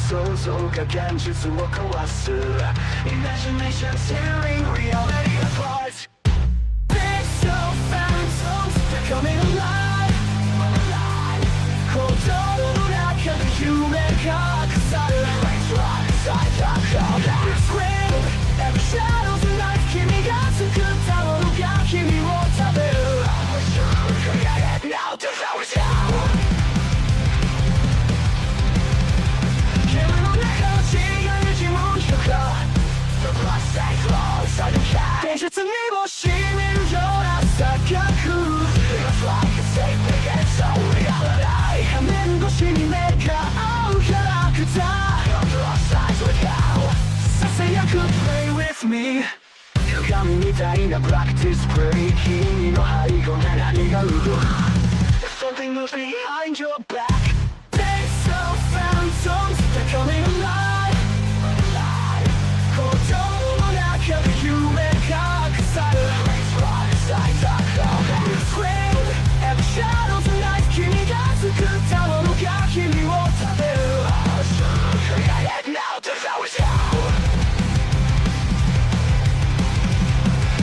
想像が現実を壊す Imagination tearing reality apart Big so phantoms they're coming alive 鼓動の中で夢が隠される Inside the corner Scream every shadow's a knife 君が作ったものが君を食べる Create it now to show it down 煙の中の血が滲む人が The blood stains low inside the cat 現実にも染みるような錯覚 Feels like a safe again so reality 仮面越しに目が合うキャラクター Your lost eyes with you ささやく Play with me 鏡みたいな Practice play 君の背後で何がうる If something moves behind your back They so phantoms they're coming alive 鼓動の中で夢が隠される Inside the corner Scream every shadow's a knife 君が作ったものが君を食べる Create it now to show it down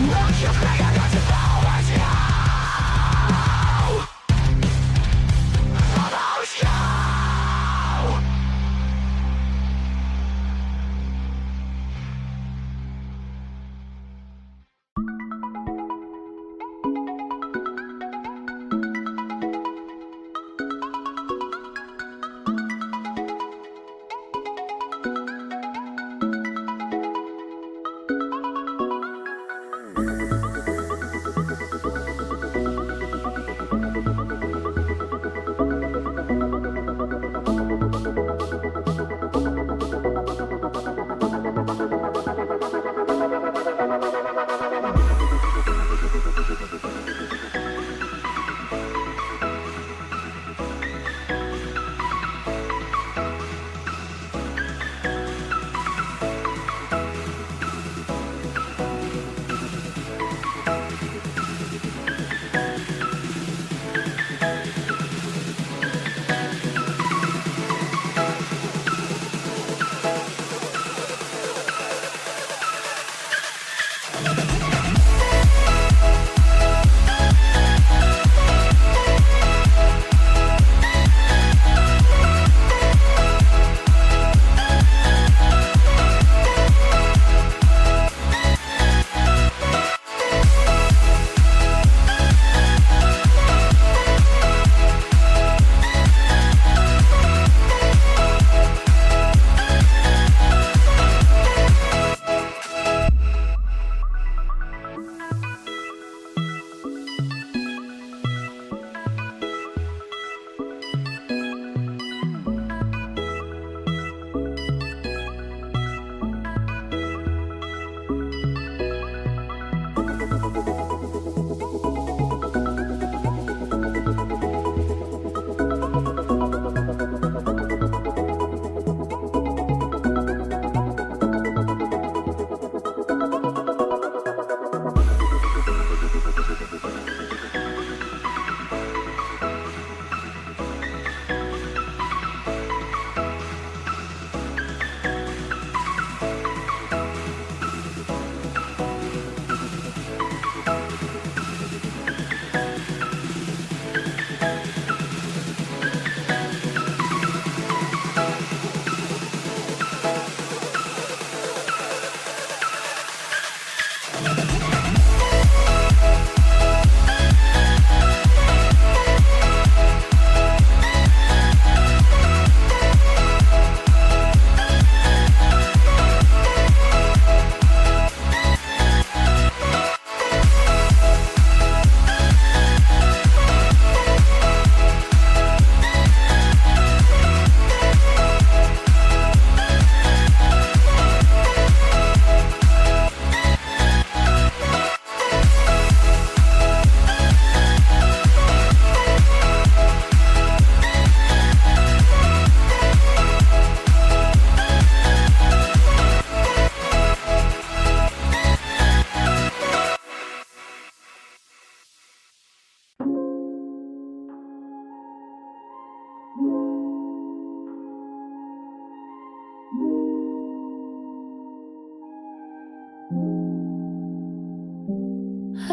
Watch your flag I got to follow us now Follow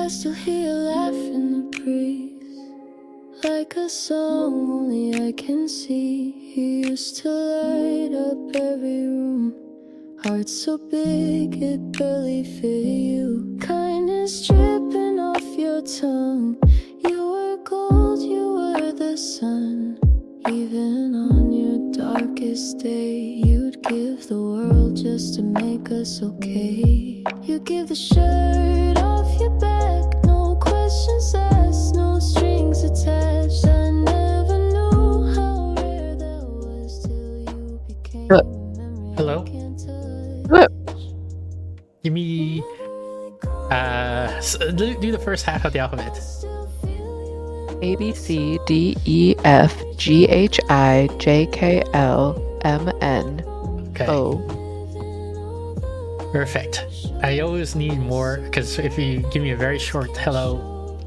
I still hear you laugh in the breeze, like a song only I can see. You used to light up every room, heart so big it barely fit you. Kindness dripping off your tongue. You were gold, you were the sun. Even on your darkest day, you'd give the world just to make us okay. You give the shirt off your back, no questions asked, no strings attached. I never knew how rare that was till you became a memory. Hello? I can't touch. Look. Give me do the first half of the alphabet. A B C D E F G H I J K L M N Okay. O. Perfect. I always need more because if you give me a very short hello,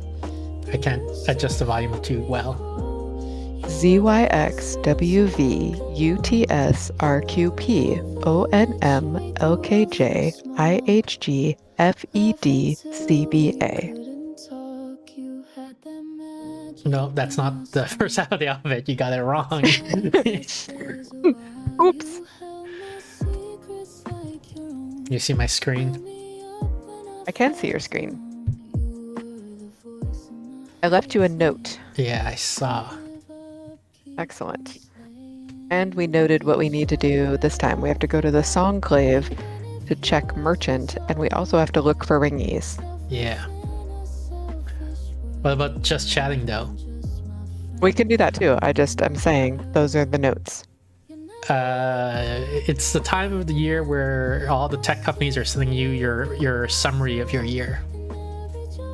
I can't adjust the volume too well. Z Y X W V U T S R Q P O N M L K J I H G F E D C B A. No, that's not the first half of the alphabet. You got it wrong. Oops. You see my screen? I can see your screen. I left you a note. Yeah, I saw. Excellent. And we noted what we need to do this time. We have to go to the Songclave to check Merchant, and we also have to look for ringies. Yeah. What about just chatting though? We can do that too. I'm saying those are the notes. It's the time of the year where all the tech companies are sending you your summary of your year.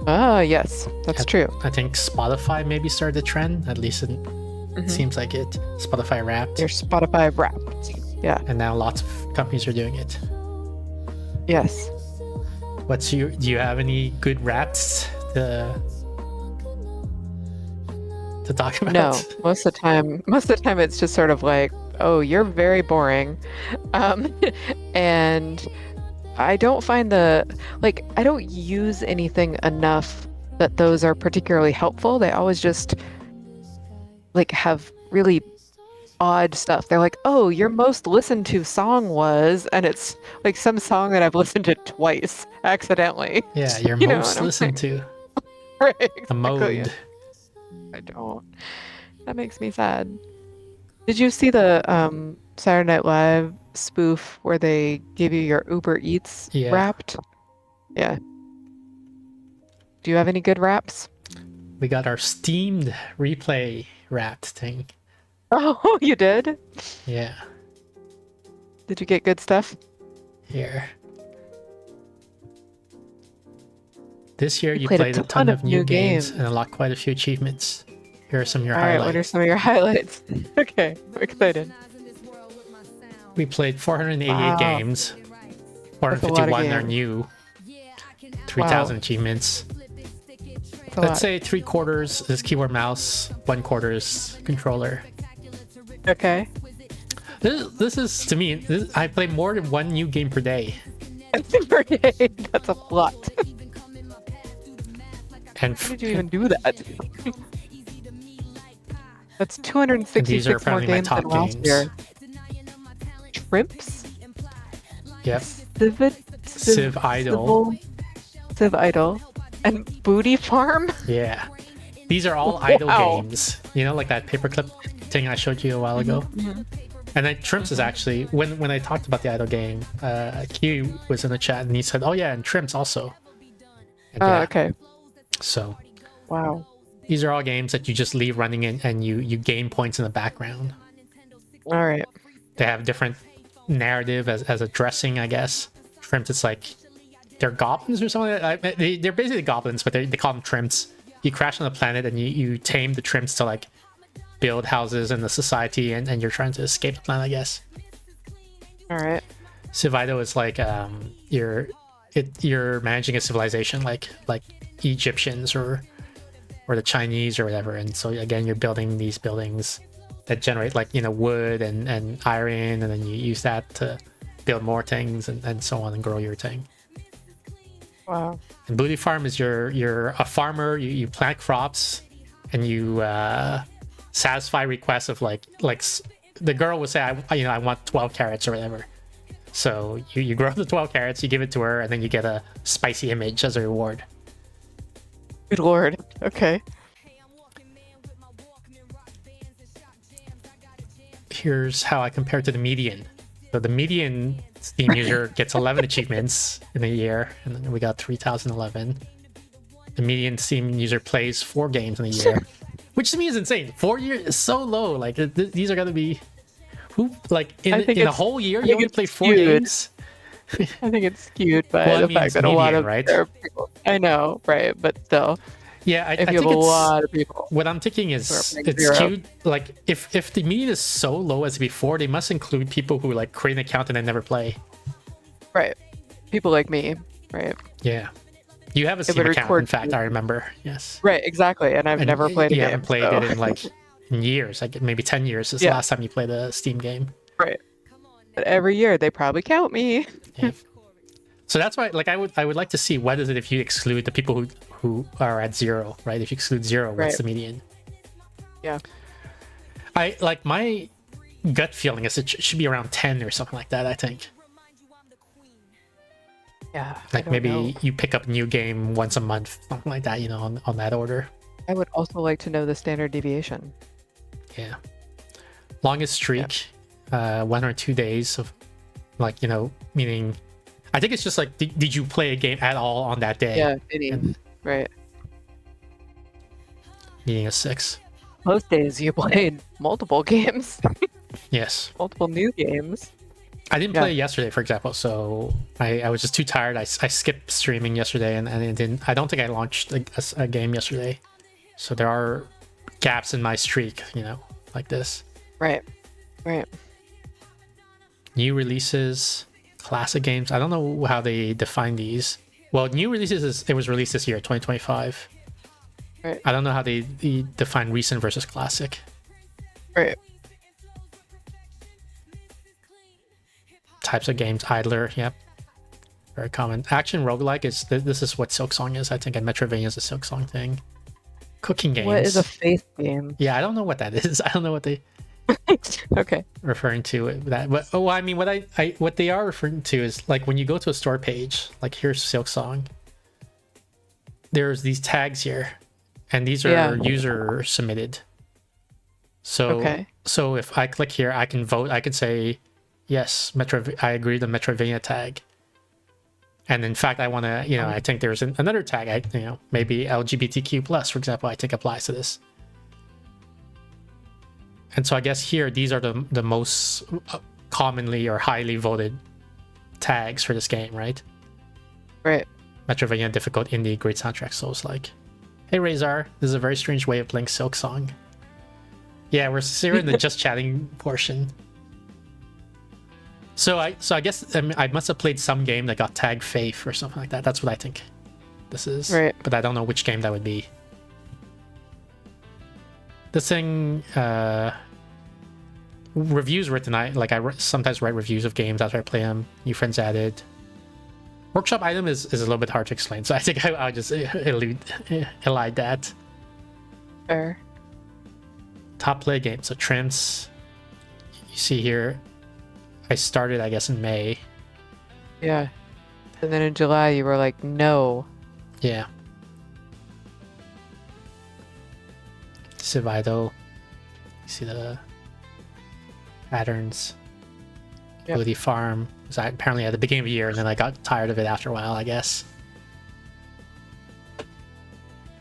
Oh, yes, that's true. I think Spotify maybe started the trend. At least it seems like it. Spotify Wrapped. Your Spotify Wrapped. Yeah. And now lots of companies are doing it. Yes. Do you have any good raps to talk about? No, most of the time it's just sort of like, oh, you're very boring. And I don't find I don't use anything enough that those are particularly helpful. They always just like have really odd stuff. They're like, oh, your most listened to song was, and it's like some song that I've listened to twice accidentally. Yeah, your You know, most and I'm listened to. Right, The exactly, mode. yeah. I don't. That makes me sad. Did you see the Saturday Night Live spoof where they give you your Uber Eats Yeah. Wrapped? Yeah. Do you have any good wraps? We got our steamed replay wrapped thing. Oh, you did? Yeah. Did you get good stuff? Here. This year you played a played a ton ton of of new new games games. and unlocked quite a few achievements. Here are some of your All right, what are highlights. some of your highlights? Okay, I'm excited. We played 488 Wow. games. That's a lot of 451 are games. new. 3,000 Wow. achievements. That's a Let's lot. say 3/4 is keyboard mouse, 1/4 is controller. Okay. This is, to me, I play more than one new game per day. That's a lot. And How did you even do that? That's And 266 these are more apparently my games top than last games. year. Shrimps? Yep. Civ Idol. Civ Idol. And Booty Farm? Yeah. These are all idle Wow. games. You know, like that paperclip thing I showed you a while ago? And then Trimps is actually, when I talked about the idle game, Q was in the chat and he said, oh yeah, and Trimps also. And Oh, yeah, okay. so Wow. these are all games that you just leave running in and you gain points in the background. All right. They have different narrative as a dressing, I guess. Trimps, it's like they're goblins or something. They're basically goblins, but they call them Trimps. You crash on the planet and you tame the Trimps to like build houses in the society, and you're trying to escape the planet, I guess. All right. Civido is like you're managing a civilization like Egyptians or the Chinese or whatever, and so again you're building these buildings that generate like wood and iron, and then you use that to build more things and so on and grow your thing. Wow. And Booty Farm is you're a farmer. You plant crops, and you satisfy requests of the girl would say, I want 12 carrots or whatever. So you grow the 12 carrots, you give it to her, and then you get a spicy image as a reward. Good lord. Okay. Here's how I compare to the median. So the median Steam user gets 11 achievements in a year, and then we got 3,011. The median Steam user plays 4 games in a year, which to me is insane. 4 years is so low. Like these are gonna be in a whole year you only play 4 games. I think it's skewed by the fact that a lot of there are people. I know, right? But still. Yeah, I think have a lot of people. What I'm thinking is it's skewed. Like if the median is so low as before, they must include people who like create an account and then never play. Right. People like me, right? Yeah. You have a Steam account, in fact, I remember. Yes. Right, exactly. And I've never played a game. You haven't played it in years, like maybe 10 years since the last time you played a Steam game. Right. But every year they probably count me. Yeah. So that's why, like, I would like to see what is it if you exclude the people who are at 0, right? If you exclude 0, what's the median? Yeah. I like my gut feeling is it should be around 10 or something like that. I think. Yeah. Like maybe you pick up a new game once a month, something like that. On that order. I would also like to know the standard deviation. Yeah. Longest streak, 1 or 2 days of, meaning. I think it's just like, did you play a game at all on that day? Yeah, right. Meaning a 6. Most days you played multiple games. Yes. Multiple new games. I didn't play yesterday, for example, so I was just too tired. I skipped streaming yesterday, and I don't think I launched a game yesterday. So there are gaps in my streak, like this. Right. New releases. Classic games. I don't know how they define these. Well, new releases it was released this year, 2025. Right. I don't know how they define recent versus classic. Right. Types of games. Idler. Yep. Very common. Action roguelike is this is what Silksong is. I think, and Metroidvania is a Silksong thing. Cooking games. What is a faith game? Yeah, I don't know what that is. I don't know what they. Okay. Referring to that, but what they are referring to is like when you go to a store page, like here's Silksong. There's these tags here, and these are user submitted. So if I click here, I can vote. I can say yes, I agree to Metroidvania tag. And in fact, I want to, I think there's another tag. Maybe LGBTQ plus, for example, I think applies to this. And so I guess here, these are the most commonly or highly voted tags for this game, right? Right. Metroidvania, difficult, indie, great soundtrack, Souls-like. Hey, Razor, this is a very strange way of playing Silksong. Yeah, we're still in the just chatting portion. So I guess I must have played some game that got tagged Faith or something like that. That's what I think this is. Right. But I don't know which game that would be. This thing... reviews written. I sometimes write reviews of games after I play them. New friends added. Workshop item is a little bit hard to explain, so I think I'll just elide that. Fair. Top play game. So Trims. You see here, I started I guess in May. Yeah. And then in July you were like, no. Yeah. Civido. You see the patterns. Booty Farm. So apparently at the beginning of the year, and then I got tired of it after a while, I guess.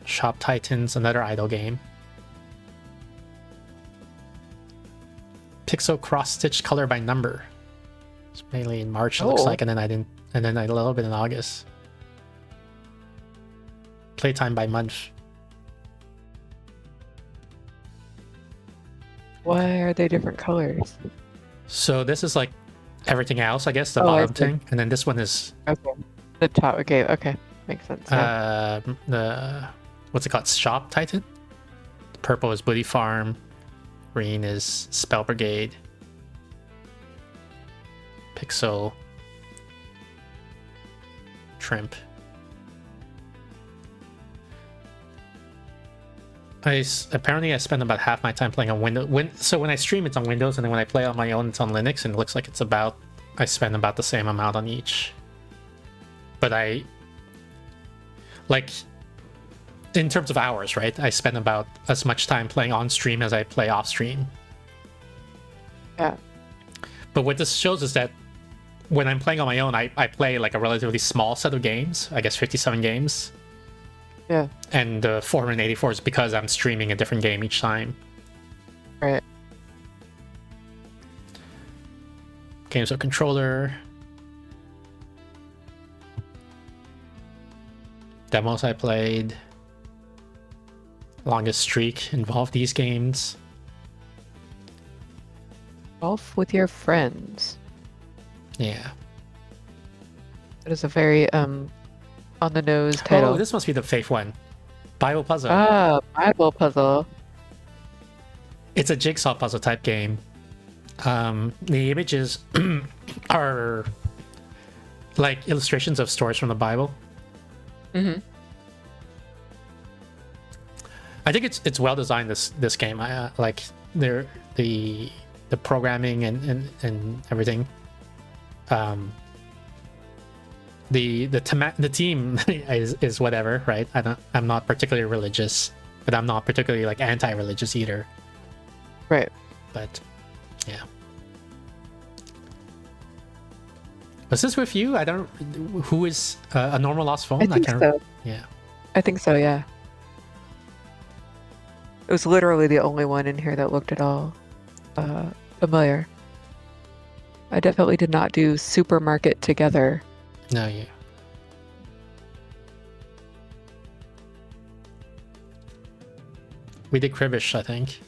Shop Titans, another idle game. Pixel cross stitch color by number. It's mainly in March, it looks like, and then a little bit in August. Playtime by month. Why are they different colors? So this is like everything else, I guess, the bottom thing, and then this one is the top. Okay, makes sense. The what's it called? Shop Titan. Purple is Booty Farm. Green is Spell Brigade. Pixel. Trimp. apparently I spend about half my time playing on Windows. So when I stream, it's on Windows, and then when I play on my own, it's on Linux, and it looks like I spend about the same amount on each. But like, in terms of hours, right? I spend about as much time playing on stream as I play off stream. Yeah. But what this shows is that when I'm playing on my own, I play like a relatively small set of games. I guess 57 games. Yeah. And the 484 is because I'm streaming a different game each time. Right. Games of controller. Demos I played. Longest streak involved these games. Golf with your friends. Yeah. It is a very on the nose title. Oh, this must be the fake one. Bible puzzle. Ah, Bible puzzle. It's a jigsaw puzzle type game. The images are like illustrations of stories from the Bible. Mm-hmm. I think it's well designed. This game, I like the programming and everything. The team is whatever, right? I'm not particularly religious, but I'm not particularly like anti-religious either. Right. But yeah. Was this with you? I don't. Who is a normal lost phone? I think so. Yeah. I think so. Yeah. It was literally the only one in here that looked at all familiar. I definitely did not do Supermarket Together. No, yeah. We did Cribbish, I think.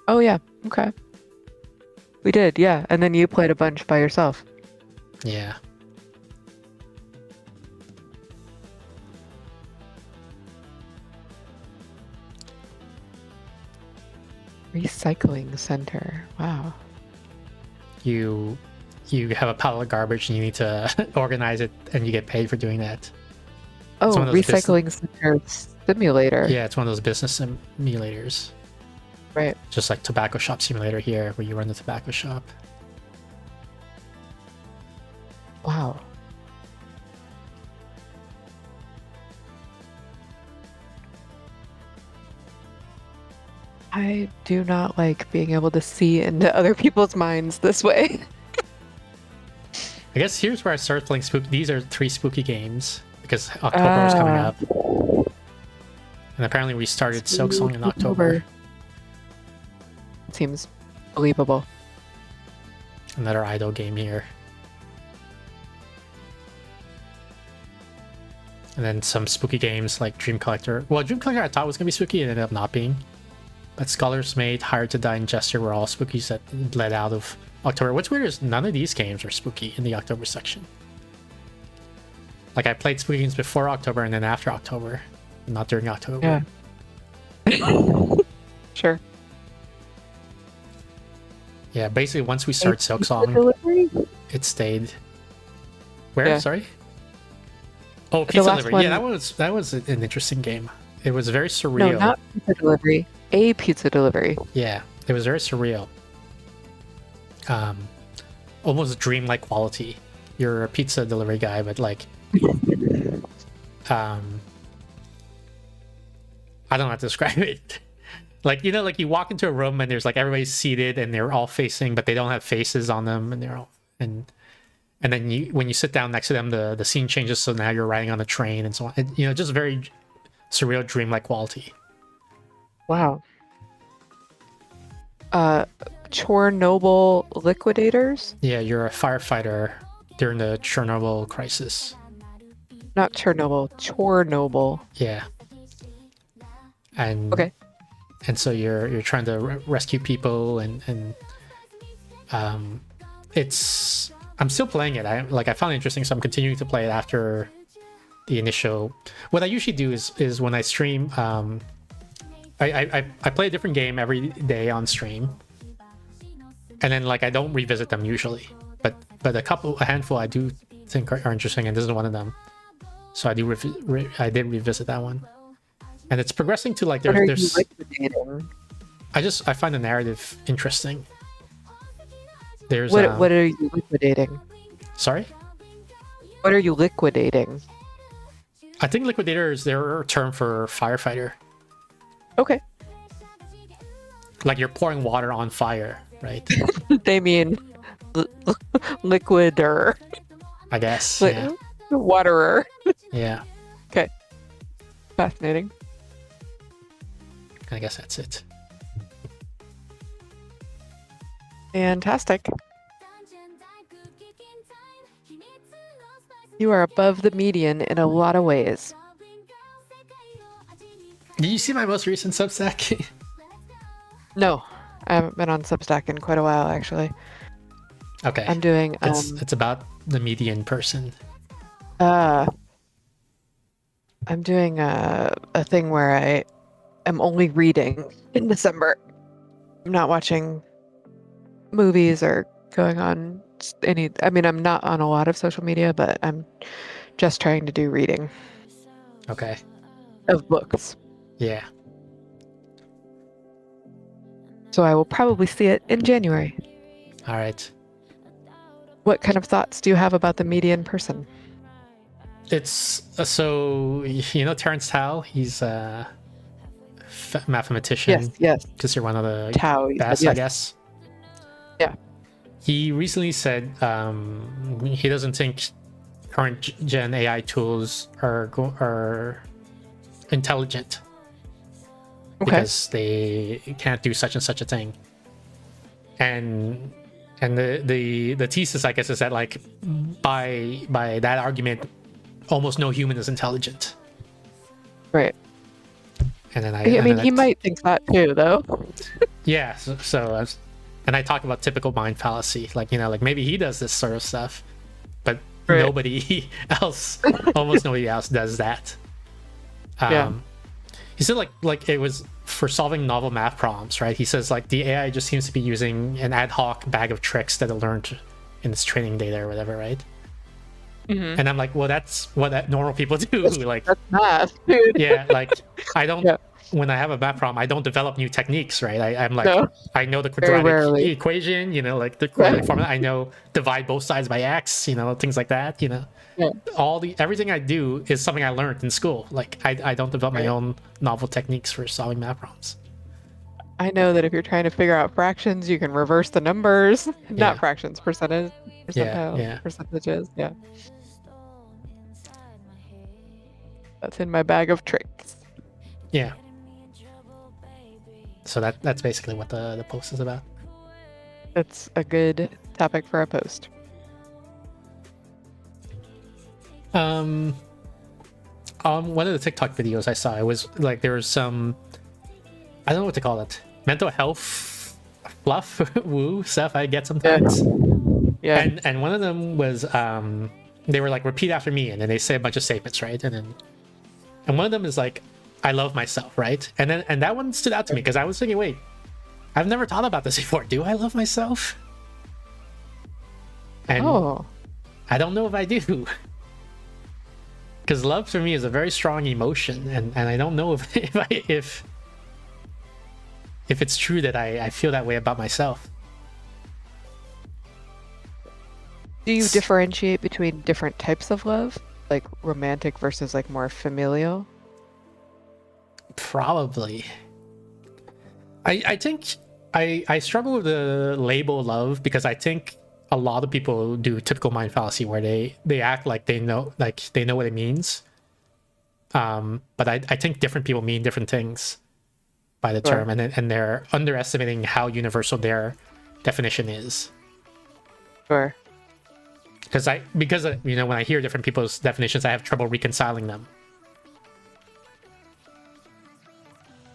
Oh yeah. Okay. We did, yeah. And then you played a bunch by yourself. Yeah. Recycling center. Wow. You have a pile of garbage and you need to organize it, and you get paid for doing that. Oh, one of those recycling center simulator. Yeah, it's one of those business simulators. Right. Just like Tobacco Shop Simulator here, where you run the tobacco shop. Wow. I do not like being able to see into other people's minds this way. I guess here's where I started playing spooky. These are 3 spooky games because October was coming up, and apparently we started Silksong in October. Seems believable. Another idle game here, and then some spooky games like Dream Collector. Well, Dream Collector I thought was gonna be spooky, and ended up not being. But Scholar's Mate, Hired to Die, and Gesture were all spookies that led out of October. What's weird is none of these games are spooky in the October section. Like, I played spooky games before October and then after October, not during October. Yeah. Sure. Yeah, basically once we start Silksong, it stayed. Where? Yeah. Sorry? Oh, Pizza Delivery. Yeah, that was an interesting game. It was very surreal. No, not pizza delivery. A pizza delivery. Yeah, it was very surreal. Almost dreamlike quality. You're a pizza delivery guy, but like, I don't know how to describe it. Like, you know, like you walk into a room and there's like everybody's seated and they're all facing, but they don't have faces on them, and they're all and then when you sit down next to them, the scene changes, so now you're riding on a train and so on. You know, just very surreal, dreamlike quality. Wow. Chernobyl liquidators? Yeah, you're a firefighter during the Chernobyl crisis. Not Chernobyl, Chornobyl. Yeah. And okay. And so you're trying to rescue people, and it's I'm still playing it. I found it interesting, so I'm continuing to play it after the initial. What I usually do is when I stream, I play a different game every day on stream, and then like I don't revisit them usually, but a handful I do think are interesting, and this is one of them. So I did revisit that one, and it's progressing to like What are you there's. liquidating? I find the narrative interesting. There's What are you liquidating? sorry. What are you liquidating? I think liquidator is their term for firefighter. Okay. Like you're pouring water on fire, right? They mean li- liquider. I guess. Li- Yeah. Waterer. Yeah. Okay. Fascinating. I guess that's it. Fantastic. You are above the median in a lot of ways. Did you see my most recent Substack? No, I haven't been on Substack in quite a while, actually. Okay. I'm doing It's about the median person. I'm doing a thing where I am only reading in December. I'm not watching movies or going on any. I mean, I'm not on a lot of social media, but I'm just trying to do reading Okay. of books. Yeah. So I will probably see it in January. All right. What kind of thoughts do you have about the median person? It's so you know Terrence Tao. He's a mathematician. Yes. Considered one of the Tao, you said, best, I yes. guess. Yeah. He recently said he doesn't think current gen AI tools are intelligent Okay. because they can't do such and such a thing. And the thesis, I guess, is that like by that argument, almost no human is intelligent. Right. And then I mean, he might think that too, though. Yeah. And I talk about typical mind fallacy, like like maybe he does this sort of stuff, but Right. nobody else, almost nobody else does that. Yeah. He said like it was for solving novel math problems, right? He says like the AI just seems to be using an ad hoc bag of tricks that it learned in its training data or whatever, right? Mhm. And I'm like, well, that's what normal people do. Like, That's math, dude. yeah, like I don't. Yeah. When I have a math problem, I don't develop new techniques, right? I'm like, No. I know the Very quadratic rarely. equation, like the quadratic formula. I know divide both sides by x, things like that. Yeah. Everything I do is something I learned in school. Like I don't develop my Right. own novel techniques for solving math problems. I know that if you're trying to figure out fractions, you can reverse the numbers. Yeah. Not fractions, percentages. Yeah. Percentages. Yeah. That's in my bag of tricks. Yeah. So that's basically what the post is about. That's a good topic for a post. One of the TikTok videos I saw, it was like there was some, I don't know what to call it, mental health fluff woo stuff I get sometimes. Yeah. And one of them was they were like repeat after me, and then they say a bunch of statements, right? And one of them is like, I love myself, right? And that one stood out to me because I was thinking, wait, I've never thought about this before. Do I love myself? And I don't know if I do. Because love for me is a very strong emotion, and I don't know if it's true that I feel that way about myself. Do you differentiate between different types of love, like romantic versus like more familial? Probably. I think I struggle with the label love because I think a lot of people do typical mind fallacy where they act like they know what it means. But I think different people mean different things by the term, and they're underestimating how universal their definition is. Sure. Because when I hear different people's definitions, I have trouble reconciling them.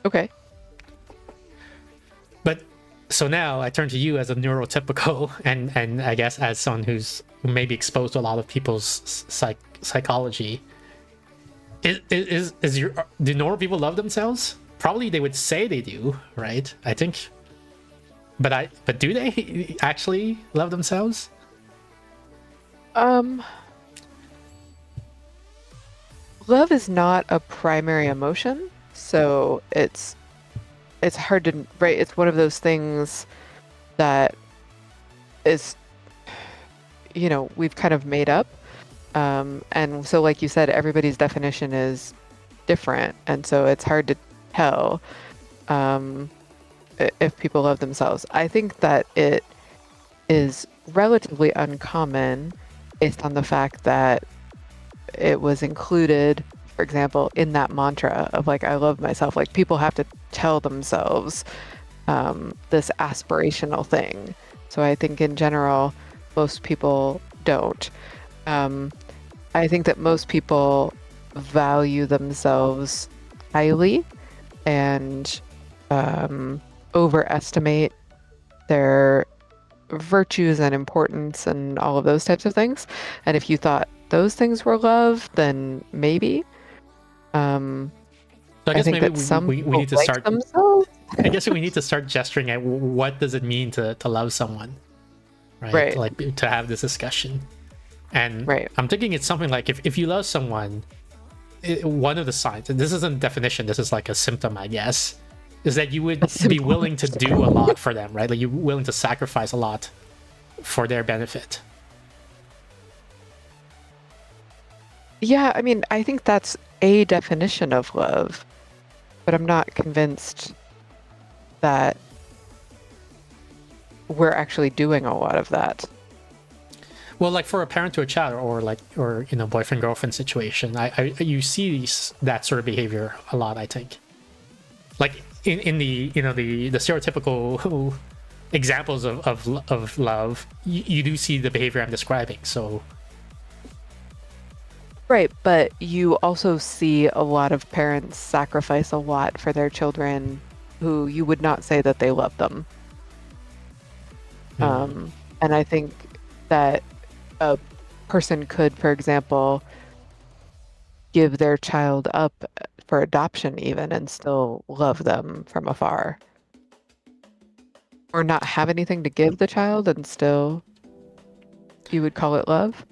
Okay. But so now I turn to you as a neurotypical, and I guess as someone who may be exposed to a lot of people's psychology. Do normal people love themselves? Probably they would say they do, right? I think. But do they actually love themselves? Love is not a primary emotion, So it's hard to, right? It's one of those things that is, we've kind of made up. And so, like you said, everybody's definition is different, and so it's hard to tell if people love themselves. I think that it is relatively uncommon based on the fact that it was included, for example, in that mantra of like, I love myself. Like, people have to tell themselves this aspirational thing. So I think in general, most people don't. I think that most people value themselves highly and overestimate their virtues and importance and all of those types of things. And if you thought those things were love, then maybe. So I guess think maybe that some we people need to like start. themselves. I guess we need to start gesturing at what does it mean to love someone, right? Right. Like to have this discussion. And Right. I'm thinking it's something like if you love someone, one of the signs, and this isn't a definition, this is like a symptom, I guess, is that you would be willing to do a lot for them, right? Like you're willing to sacrifice a lot for their benefit. Yeah, I mean, I think that's a definition of love, but I'm not convinced that we're actually doing a lot of that. Well, like for a parent to a child, or boyfriend girlfriend situation, you see that sort of behavior a lot. I think, like in the the stereotypical examples of love, you do see the behavior I'm describing. So, Right, but you also see a lot of parents sacrifice a lot for their children who you would not say that they love them. And I think that a person could, for example, give their child up for adoption even and still love them from afar. Or not have anything to give the child and still you would call it love?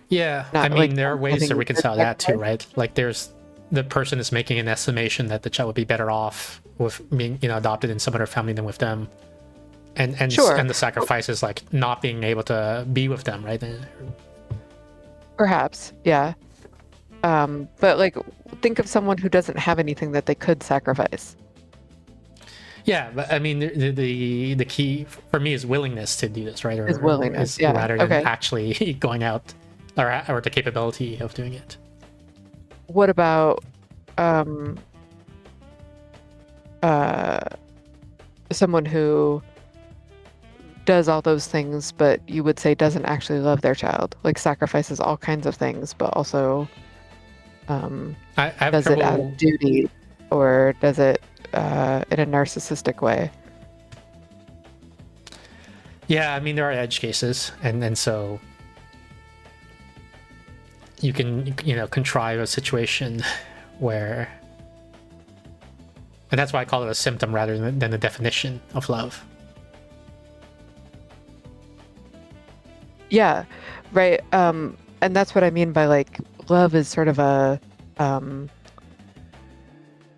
yeah, Not I mean, like there are ways to having reconcile good that too, right? Like the person is making an estimation that the child would be better off with being adopted in some other family than with them. And Sure. and the sacrifice is like not being able to be with them, right? Perhaps, yeah. But like, think of someone who doesn't have anything that they could sacrifice. Yeah, but I mean, the key for me is willingness to do this, right? Is willingness, yeah. rather than Okay. actually going out or the capability of doing it. What about someone who does all those things, but you would say doesn't actually love their child, like sacrifices all kinds of things, but also I have does it out trouble. of duty or does it in a narcissistic way? Yeah, I mean, there are edge cases, and so you can contrive a situation where, and that's why I call it a symptom rather than a definition of love. Yeah, right. And that's what I mean by like love is sort of a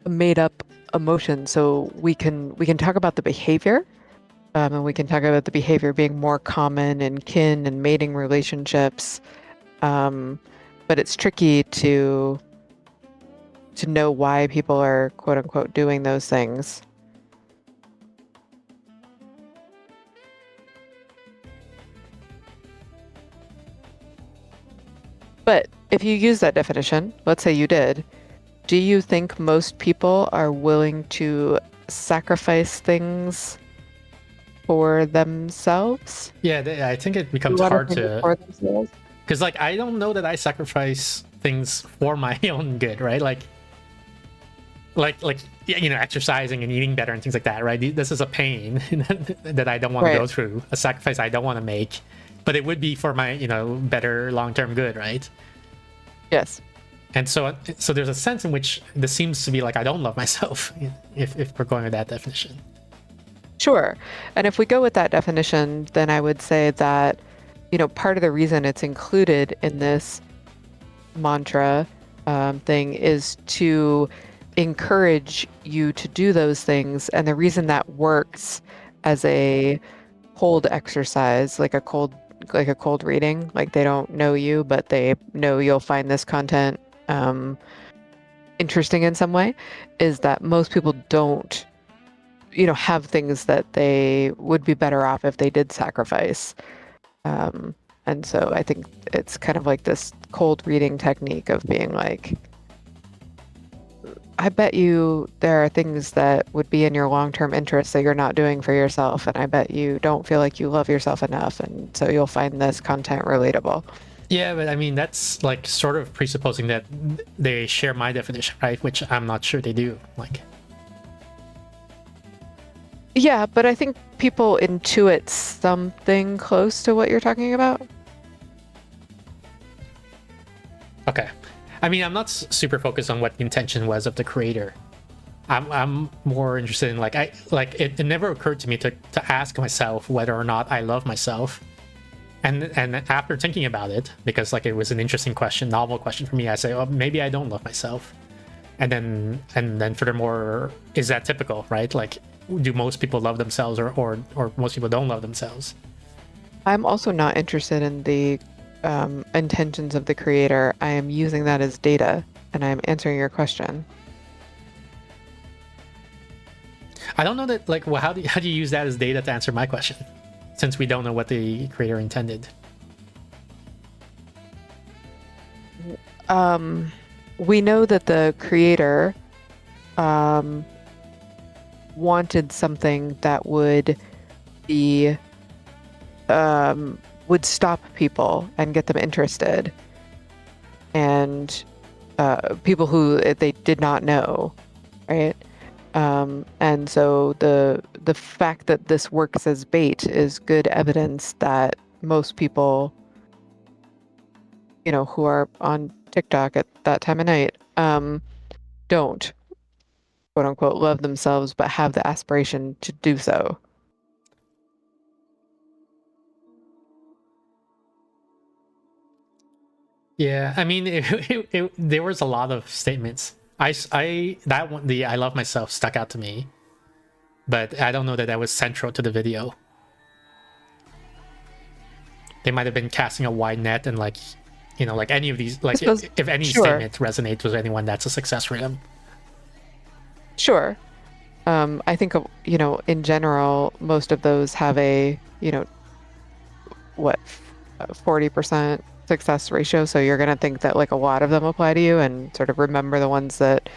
made up emotion. So we can talk about the behavior, and we can talk about the behavior being more common in kin and mating relationships. But it's tricky to know why people are quote unquote doing those things. But if you use that definition, let's say you did, do you think most people are willing to sacrifice things for themselves? Yeah, I think it becomes Do a lot of hard things to, for themselves? because like I don't know that I sacrifice things for my own good, right? Like yeah, exercising and eating better and things like that, right? This is a pain that I don't want to go Right. through, a sacrifice I don't want to make, but it would be for my better long-term good, right? Yes. And so there's a sense in which this seems to be like I don't love myself, if we're going with that definition. Sure. And if we go with that definition, then I would say that, part of the reason it's included in this mantra thing is to encourage you to do those things. And the reason that works as a cold exercise, like a cold reading, like they don't know you, but they know you'll find this content interesting in some way, is that most people don't, have things that they would be better off if they did sacrifice. And so I think it's kind of like this cold reading technique of being like, I bet you there are things that would be in your long-term interest that you're not doing for yourself, and I bet you don't feel like you love yourself enough, and so you'll find this content relatable. Yeah, but I mean, that's like sort of presupposing that they share my definition, right? Which I'm not sure they do. Like, Yeah, but I think people intuit something close to what you're talking about. okay. I mean, I'm not super focused on what the intention was of the creator. I'm more interested in like it never occurred to me to ask myself whether or not I love myself. And after thinking about it, because like it was an interesting question, novel question for me, I say, oh, maybe I don't love myself. And then furthermore, is that typical, right? Like, do most people love themselves, or most people don't love themselves? I'm also not interested in the intentions of the creator. I am using that as data, and I'm answering your question. I don't know that, like, well, how do you use that as data to answer my question, since we don't know what the creator intended? We know that the creator wanted something that would be would stop people and get them interested, and people who they did not know, right? And so the fact that this works as bait is good evidence that most people, who are on TikTok at that time of night, don't, quote unquote, love themselves, but have the aspiration to do so. Yeah, I mean, there was a lot of statements. That one, the "I love myself" stuck out to me, but I don't know that that was central to the video. They might have been casting a wide net, and like, like any of these, like Suppose, if any sure, statement resonates with anyone, that's a success for them. sure. I think, in general, most of those have a, what, 40% success ratio. So you're going to think that like a lot of them apply to you and sort of remember the ones that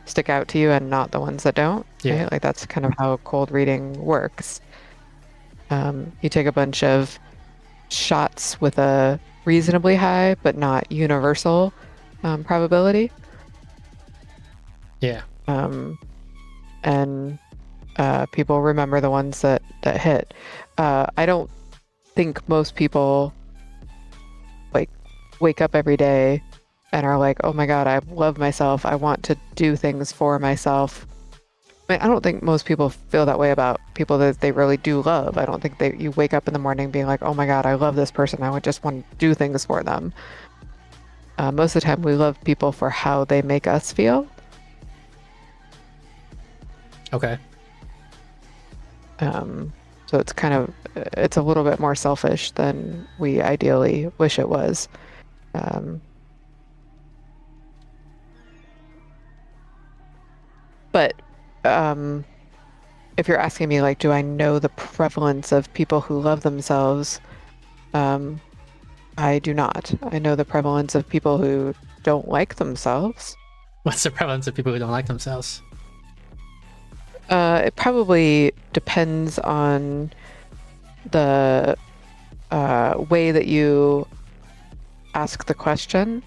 stick out to you and not the ones that don't. Yeah. Right? Like that's kind of how cold reading works. You take a bunch of shots with a reasonably high, but not universal probability. Yeah. And people remember the ones that hit. I don't think most people like wake up every day and are like, oh my God, I love myself. I want to do things for myself. I don't think most people feel that way about people that they really do love. I don't think you wake up in the morning being like, oh my God, I love this person. I would just want to do things for them. Most of the time we love people for how they make us feel. Okay. So it's a little bit more selfish than we ideally wish it was. But if you're asking me, like, do I know the prevalence of people who love themselves? I do not. I know the prevalence of people who don't like themselves. What's the prevalence of people who don't like themselves? It probably depends on the way that you ask the question,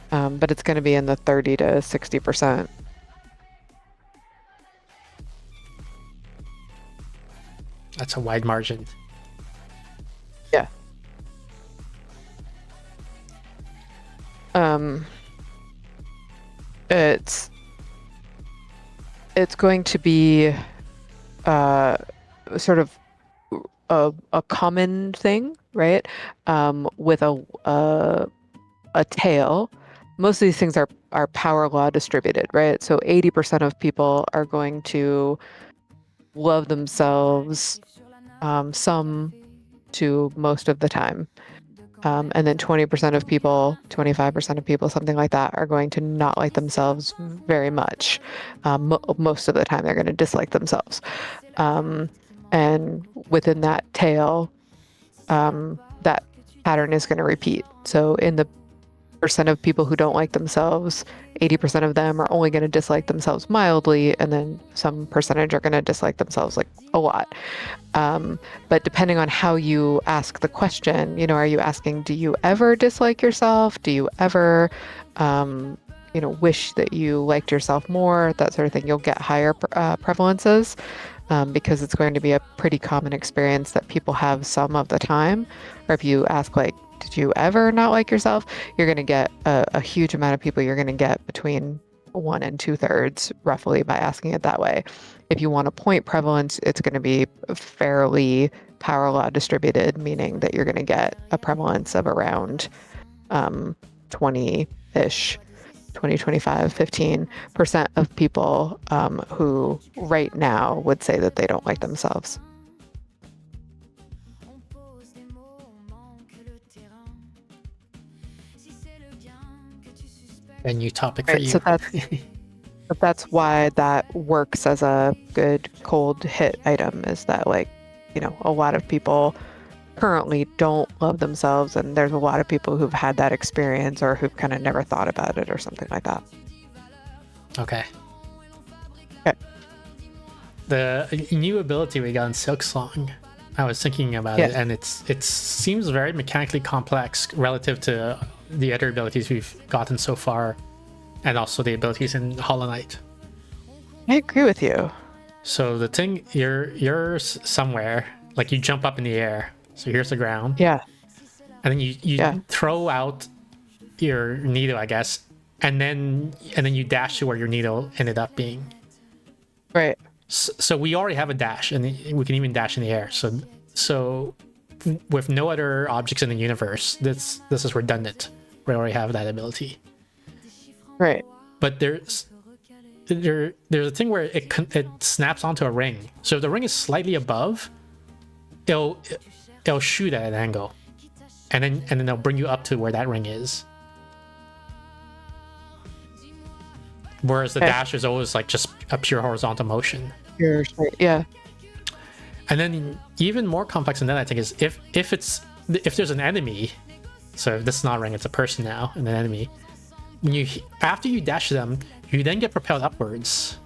but it's going to be in the 30 to 60%. That's a wide margin. Yeah. It's going to be sort of a common thing, right? With a tail most of these things are power law distributed, right? So 80% of people are going to love themselves some to most of the time. And then 20% of people, 25% of people, something like that, are going to not like themselves very much. Most of the time, they're going to dislike themselves. And within that tail, that pattern is going to repeat. So in the percent of people who don't like themselves, 80% of them are only going to dislike themselves mildly, and then some percentage are going to dislike themselves like a lot. But depending on how you ask the question, are you asking, do you ever dislike yourself? Do you ever, wish that you liked yourself more? That sort of thing. You'll get higher prevalences because it's going to be a pretty common experience that people have some of the time. Or if you ask, like, did you ever not like yourself? You're going to get a huge amount of people. You're going to get between 1 and 2/3 roughly by asking it that way. If you want a point prevalence, it's going to be fairly power law distributed, meaning that you're going to get a prevalence of around 20-ish, 20, 25, 15% of people who right now would say that they don't like themselves. A new topic for you. So that's why that works as a good cold hit item, is that, like, a lot of people currently don't love themselves, and there's a lot of people who've had that experience or who've kind of never thought about it or something like that. Okay. Okay. The new ability we got in Silksong, I was thinking about it, and it seems very mechanically complex relative to the other abilities we've gotten so far, and also the abilities in Hollow Knight. I agree with you. So the thing, you're somewhere, like you jump up in the air. So here's the ground. Yeah. And then you throw out your needle, I guess, and then you dash to where your needle ended up being. Right. So we already have a dash, and we can even dash in the air. So with no other objects in the universe, this is redundant. We already have that ability. Right. But there's a thing where it snaps onto a ring. So if the ring is slightly above, it'll shoot at an angle, and then it'll bring you up to where that ring is. Whereas the dash is always like just a pure horizontal motion. Yeah. And then even more complex than that, I think, is if there's an enemy. So if this is not a ring, it's a person now, and an enemy. After you dash them, you then get propelled upwards,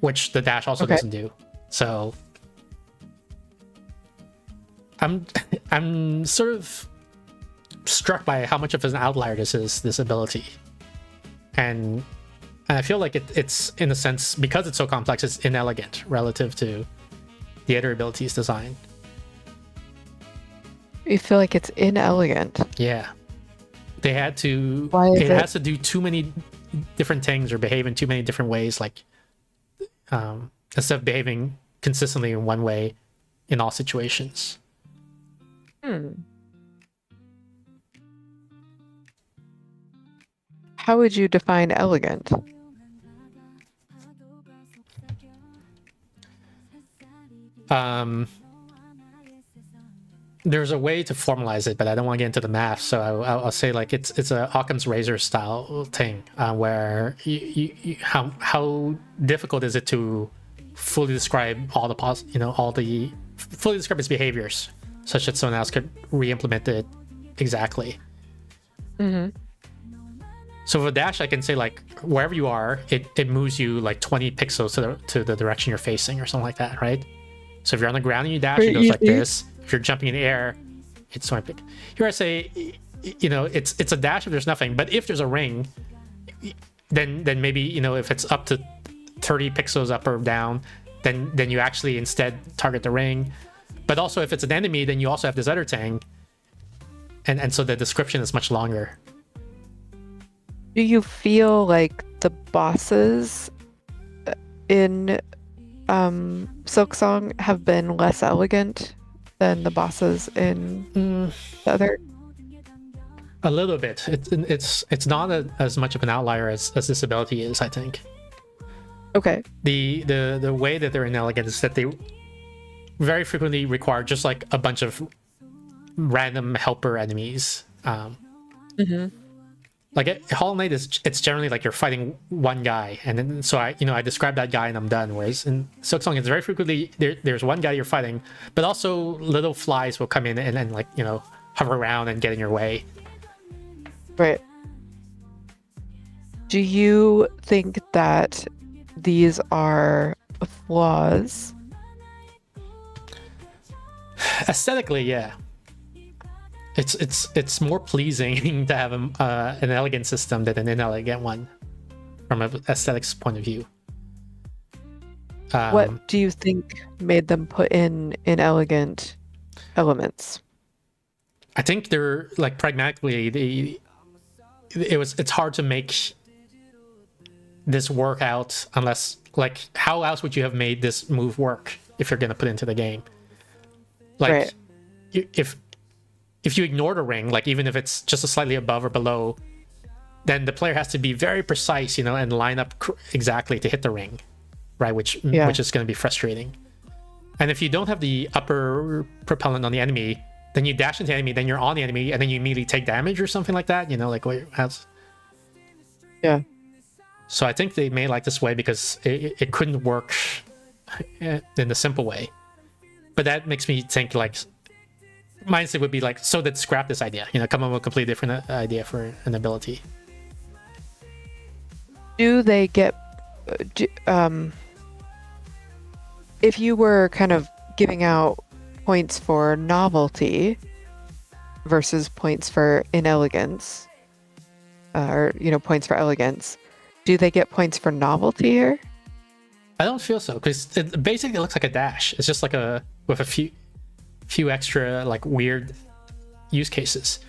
which the dash also doesn't do. So I'm sort of struck by how much of an outlier this ability, and I feel like it's in a sense, because it's so complex, it's inelegant relative to the other abilities design. You feel like it's inelegant? Yeah. They had to... Why is it? Has to do too many different things or behave in too many different ways, like instead of behaving consistently in one way in all situations. How would you define elegant? There's a way to formalize it, but I don't want to get into the math, so I'll say, like, it's a Occam's razor style thing, where how difficult is it to fully describe all the fully describe its behaviors, such that someone else could re-implement it exactly. So with a dash, I can say, like, wherever you are, it moves you like 20 pixels to the direction you're facing, or something like that, right? So if you're on the ground and you dash, it goes like this. If you're jumping in the air, it's 20 pixels. Here I say, it's a dash if there's nothing, but if there's a ring, then maybe, if it's up to 30 pixels up or down, then you actually instead target the ring. But also, if it's an enemy, then you also have this other thing, and so the description is much longer. Do you feel like the bosses in Silksong have been less elegant than the bosses in the other? A little bit. It's not as much of an outlier as this ability is, I think. Okay. The way that they're inelegant is that they very frequently require just like a bunch of random helper enemies. Like Hollow Knight it's generally like you're fighting one guy, and then so I describe that guy and I'm done. Whereas in Silksong, it's very frequently there's one guy you're fighting, but also little flies will come in and like hover around and get in your way. Right. Do you think that these are flaws? Aesthetically, yeah. It's more pleasing to have an elegant system than an inelegant one from an aesthetics point of view. What do you think made them put in inelegant elements? I think they're like pragmatically it's hard to make this work out unless like how else would you have made this move work if you're gonna put it into the game? Like Right. if you ignore the ring, like even if it's just a slightly above or below, then the player has to be very precise, and line up exactly to hit the ring, right? Which is going to be frustrating. And if you don't have the upper propellant on the enemy, then you dash into the enemy, then you're on the enemy, and then you immediately take damage or something like that. Like what has. Yeah. So I think they made like this way because it couldn't work in the simple way. But that makes me think like. My instinct would be like, so let's scrap this idea. Come up with a completely different idea for an ability. Do they get if you were kind of giving out points for novelty versus points for inelegance, or points for elegance, do they get points for novelty here? I don't feel so, because it basically looks like a dash. It's just like with a few extra like weird use cases.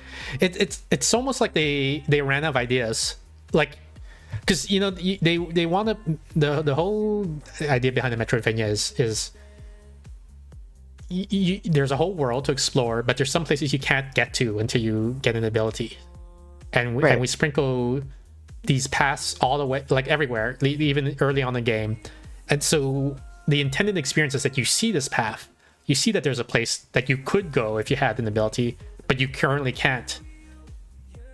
It's almost like they ran out of ideas, like because they want to the whole idea behind the Metroidvania is there's a whole world to explore, but there's some places you can't get to until you get an ability, and we sprinkle these paths all the way, like everywhere, even early on in the game. And so the intended experience is that you see this path, you see that there's a place that you could go if you had an ability, but you currently can't.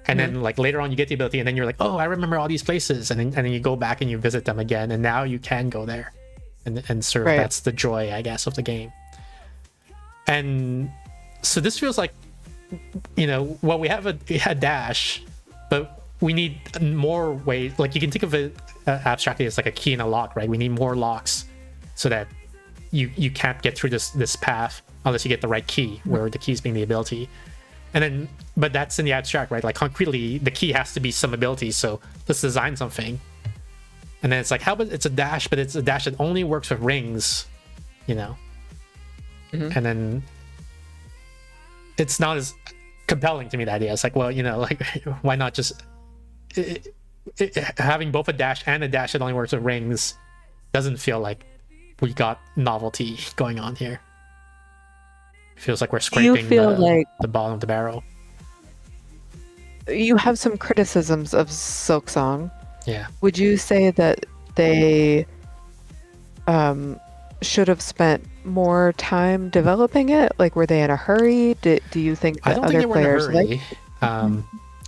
And then like later on you get the ability, and then you're like, oh, I remember all these places, and then you go back and you visit them again, and now you can go there, and sort of that's the joy, I guess, of the game. And so this feels like, well, we have a dash, but we need more ways. Like you can think of it abstractly as like a key and a lock, right? We need more locks so that you can't get through this path unless you get the right key, where the keys being the ability. And then, but that's in the abstract, right? Like concretely, the key has to be some ability. So let's design something. And then it's like, how about it's a dash, but it's a dash that only works with rings, And then it's not as compelling to me, the idea. It's like, well, like why not just having both a dash and a dash that only works with rings doesn't feel like we got novelty going on here. Feels like we're scraping the bottom of the barrel. You have some criticisms of Silksong. Yeah. Would you say that they should have spent more time developing it? Like, were they in a hurry? Do you think that other players like?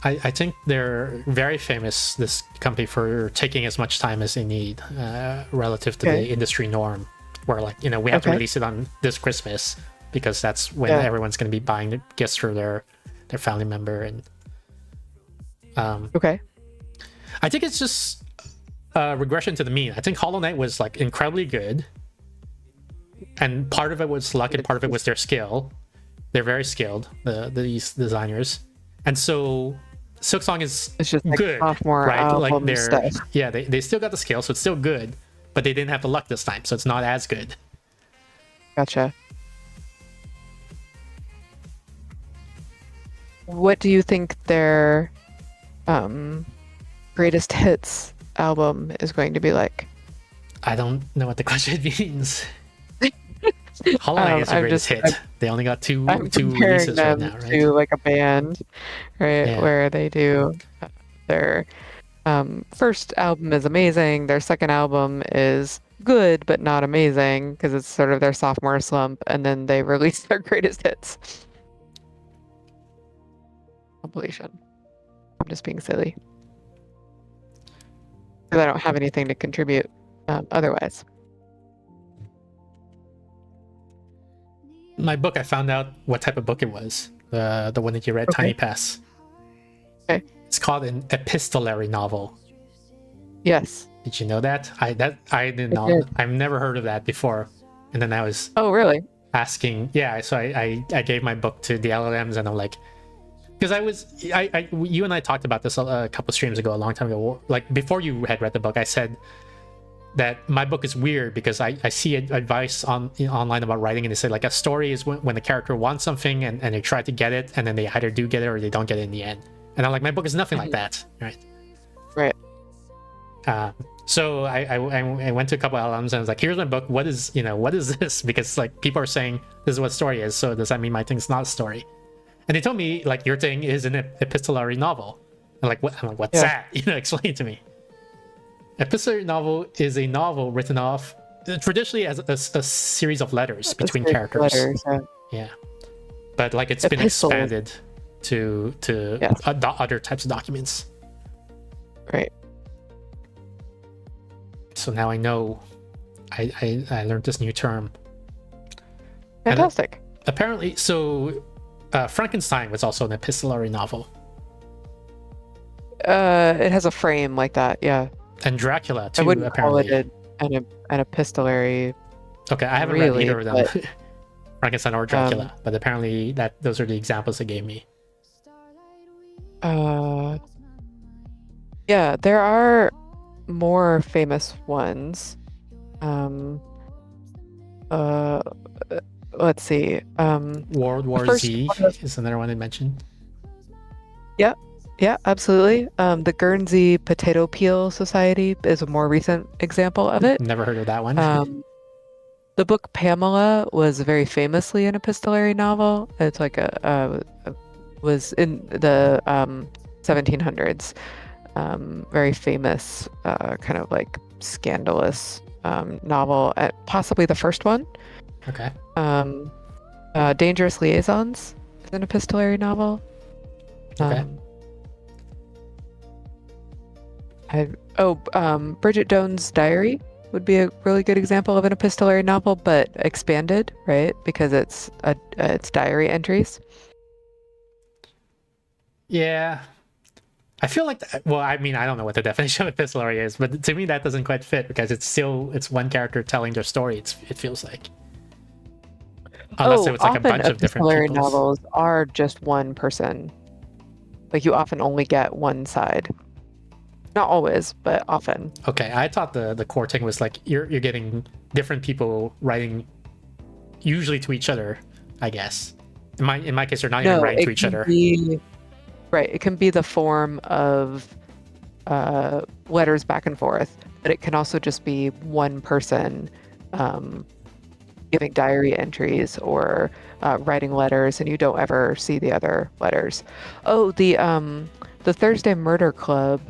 I think they're very famous, this company, for taking as much time as they need relative to the industry norm, where like we have to release it on this Christmas because that's when everyone's going to be buying the gifts for their family member. And I think it's just regression to the mean. I think Hollow Knight was like incredibly good, and part of it was luck and part of it was their skill. They're very skilled, these designers, and so Silksong is it's just like good, sophomore right? Like album stuff. They still got the skill, so it's still good, but they didn't have the luck this time, so it's not as good. Gotcha. What do you think their greatest hits album is going to be like? I don't know what the question means. Hollow Knight is the I'm greatest just hit. They only got two I'm comparing releases right them now, right? to like a band, right? Yeah. Where they do their first album is amazing, their second album is good but not amazing because it's sort of their sophomore slump, and then they release their greatest hits compilation. I'm just being silly because I don't have anything to contribute otherwise. My book, I found out what type of book it was. The one that you read, Okay. Tiny Pass. Okay. It's called an epistolary novel. Yes. Did you know that? I did I not. did. I've never heard of that before. And then I was Oh, really? asking, yeah. So I gave my book to the LLMs, and I'm like, because you and I talked about this a couple streams ago, a long time ago. Like before you had read the book, I said that my book is weird because I see advice online about writing, and they say like a story is when the character wants something and they try to get it, and then they either do get it or they don't get it in the end. And I'm like, my book is nothing like that, right? Right. So I went to a couple LLMs and I was like, here's my book. What is this? Because like people are saying this is what story is. So does that mean my thing's not a story? And they told me like your thing is an epistolary novel. I'm like, what? I'm like, what's that? Explain it to me. Epistolary novel is a novel written off traditionally as a series of letters between characters. Letters, yeah. But like it's been Epistles. expanded to Yes. other types of documents. Right. So now I know. I learned this new term. Fantastic. Apparently, so Frankenstein was also an epistolary novel, It has a frame like that. Yeah. and Dracula too. I wouldn't Apparently, call it an epistolary. okay, I haven't really, read either of them, Frankenstein or Dracula, but apparently those are the examples they gave me. Yeah, there are more famous ones. Let's see. World War first Z one is another one they mentioned. Yeah, absolutely. The Guernsey Potato Peel Society is a more recent example of it. Never heard of that one. The book Pamela was very famously an epistolary novel. It's like was in the 1700s. Very famous, kind of like scandalous novel, possibly the first one. Okay. Dangerous Liaisons is an epistolary novel. Okay. Bridget Jones' Diary would be a really good example of an epistolary novel, but expanded, right? Because it's diary entries. Yeah. I feel like, well, I mean, I don't know what the definition of epistolary is, but to me that doesn't quite fit because it's one character telling their story. It feels like, unless it was like a bunch of different epistolary people. novels are just one person. Like you often only get one side. Not always, but often. Okay, I thought the core thing was like you're getting different people writing, usually to each other. I guess in my case, they're not even writing to each other. Right, it can be the form of letters back and forth, but it can also just be one person giving diary entries or writing letters, and you don't ever see the other letters. Oh, the Thursday Murder Club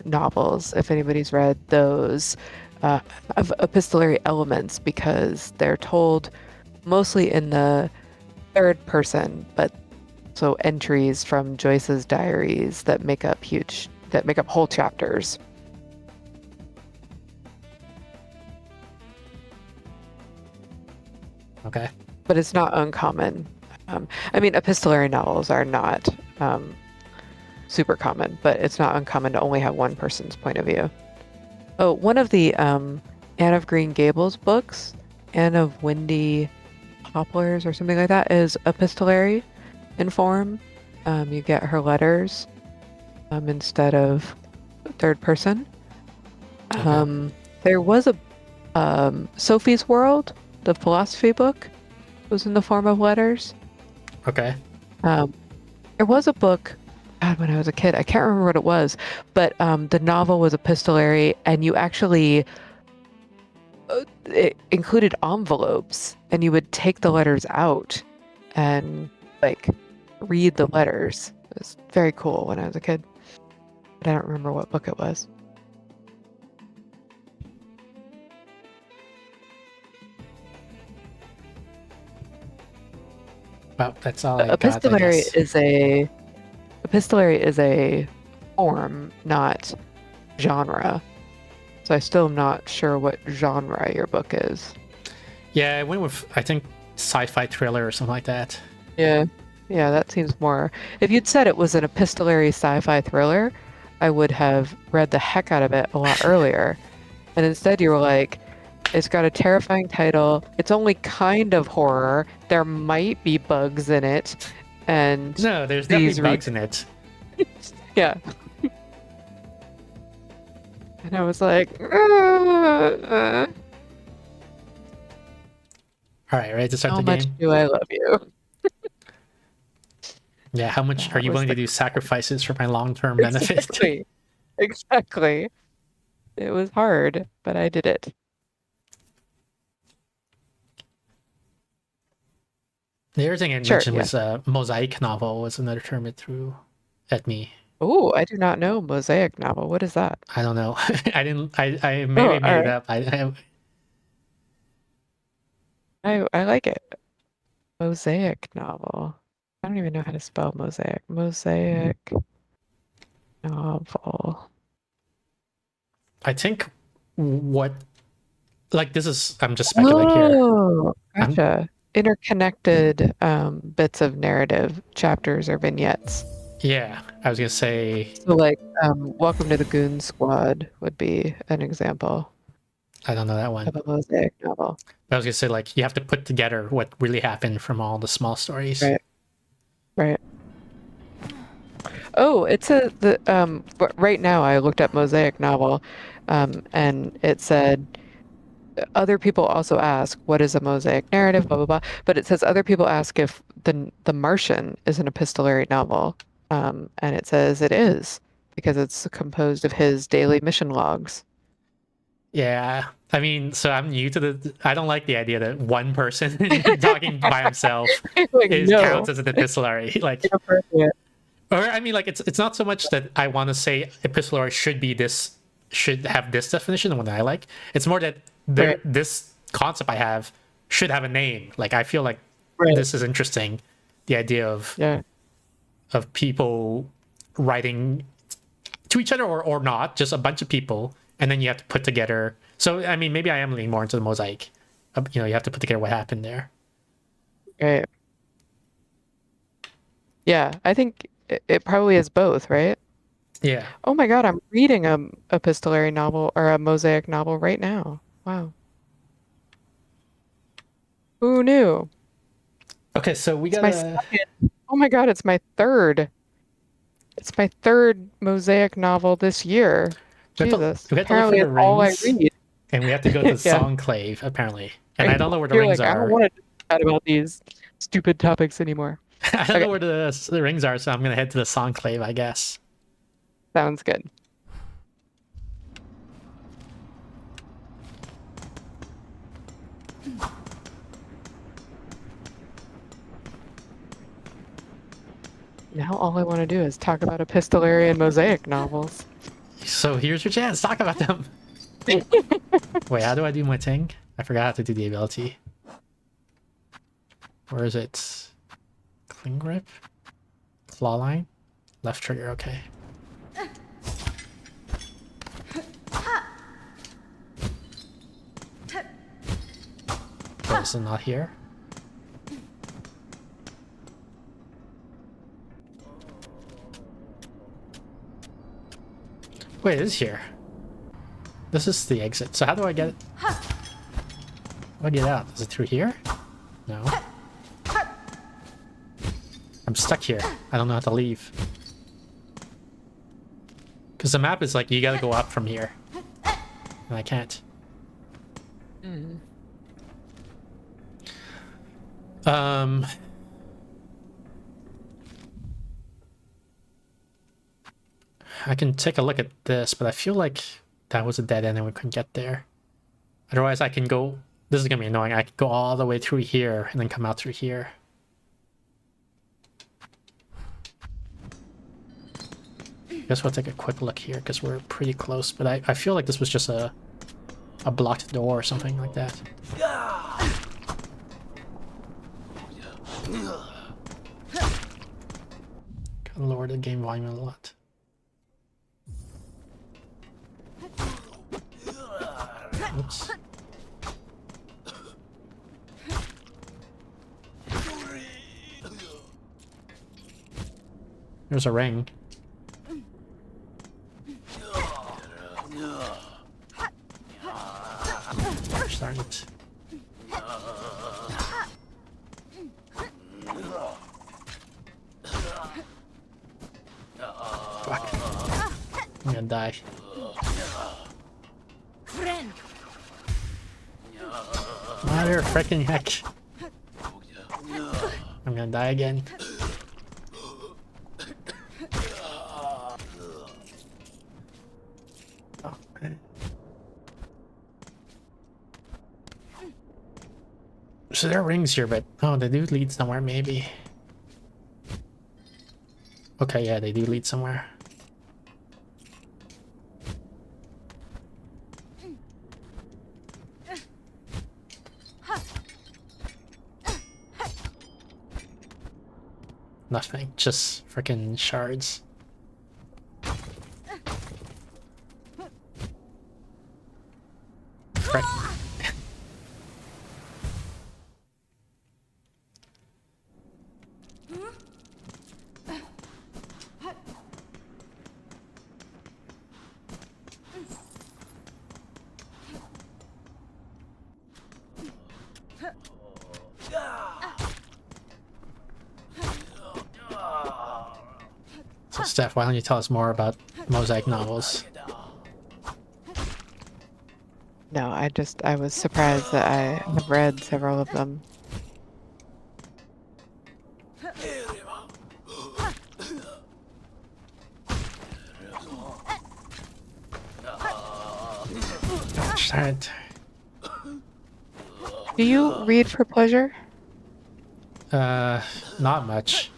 novels, if anybody's read those, have epistolary elements because they're told mostly in the third person, but so entries from Joyce's diaries that make up whole chapters. Okay. But it's not uncommon. I mean, epistolary novels are not super common, but it's not uncommon to only have one person's point of view. Oh, one of the Anne of Green Gables books, Anne of Windy Poplars or something like that, is epistolary in form. You get her letters instead of third person. Okay. There was a Sophie's World, the philosophy book, was in the form of letters. Okay. There was a book, God, when I was a kid, I can't remember what it was, but the novel was epistolary, and you actually it included envelopes, and you would take the letters out and like read the letters. It was very cool when I was a kid, but I don't remember what book it was. Well, that's all I got, I Epistolary guess. is a form, not genre. So I still am not sure what genre your book is. Yeah, I went with, I think, sci-fi thriller or something like that. Yeah. Yeah, that seems more. If you'd said it was an epistolary sci-fi thriller, I would have read the heck out of it a lot earlier. And instead you were like, it's got a terrifying title. It's only kind of horror. There might be bugs in it. And No, there's please definitely read bugs in it. Yeah. And I was like, All right, ready to start how the much game? do I love you? Yeah, how much are That you was willing the to do sacrifices for my long-term benefit? exactly, exactly. It was hard, but I did it. The other thing I Sure, mentioned yes. was mosaic novel was another term it threw at me. Oh, I do not know mosaic novel. What is that? I don't know. I didn't. I Oh, maybe all made it right. up. I like it. Mosaic novel. I don't even know how to spell mosaic. Mosaic novel. I think what like this is. I'm just speculating here. Oh, I'm gotcha. Interconnected bits of narrative, chapters or vignettes. yeah. I was gonna say So like Welcome to the Goon Squad would be an example I don't know that one. of a mosaic novel. I was gonna say like you have to put together what really happened from all the small stories. Right, right. Oh, it's a the but right now I looked up mosaic novel and it said other people also ask what is a mosaic narrative, blah blah blah. But it says other people ask if the Martian is an epistolary novel. And it says it is because it's composed of his daily mission logs. Yeah. I mean, so I'm new to the. I don't like the idea that one person talking by himself Like, is counts no, as an epistolary. Like, inappropriate. or I mean, like it's not so much that I want to say epistolary should be this, should have this definition, the one that I like. It's more that Right, this concept I have should have a name. Like I feel like right. this is interesting, the idea Yeah. of people writing to each other or not, just a bunch of people, and then you have to put together. So I mean, maybe I am leaning more into the mosaic. You know, you have to put together what happened there. Right. Yeah, I think it probably is both, right? Yeah. Oh my God, I'm reading a epistolary novel or a mosaic novel right now. Wow. Who knew? Okay, so we It's my gotta. second. Oh my God, it's my third. It's my third mosaic novel this year. Jesus. We have to look for Apparently the it's all I rings, read. and we have to go to the Yeah. Songclave apparently. And I don't know where the You're rings like, I don't are. want to chat about these stupid topics anymore. I don't Okay, know where the rings are, so I'm gonna head to the Songclave, I guess. sounds good. Now all I want to do is talk about epistolary and mosaic novels. So here's your chance. Talk about them. Wait, how do I do my thing? I forgot how to do the ability. Where is it? Cling grip? Claw line? Left trigger, okay. Oh, this is not here. Wait, it is here. This is the exit. So how do I get it? How do I get out? Is it through here? No. I'm stuck here. I don't know how to leave. Because the map is like, you gotta go up from here. And I can't. Um... I can take a look at this, but I feel like that was a dead end and we couldn't get there. Otherwise, I can go... This is gonna be annoying. I can go all the way through here and then come out through here. Guess we'll take a quick look here because we're pretty close. But I feel like this was just a blocked door or something like that. Gotta lower the game volume a lot. Oops. There's a ring. Darn it. Fuck. I'm gonna die. Mother frickin' heck. I'm gonna die again. Oh, man. So there are rings here, but oh, they do lead somewhere, maybe. Okay, yeah, they do lead somewhere. Nothing, just freaking shards. Frick. So Steph, why don't you tell us more about mosaic novels? No, I was surprised that I have read several of them. Gosh, darn it. Do you read for pleasure? Not much.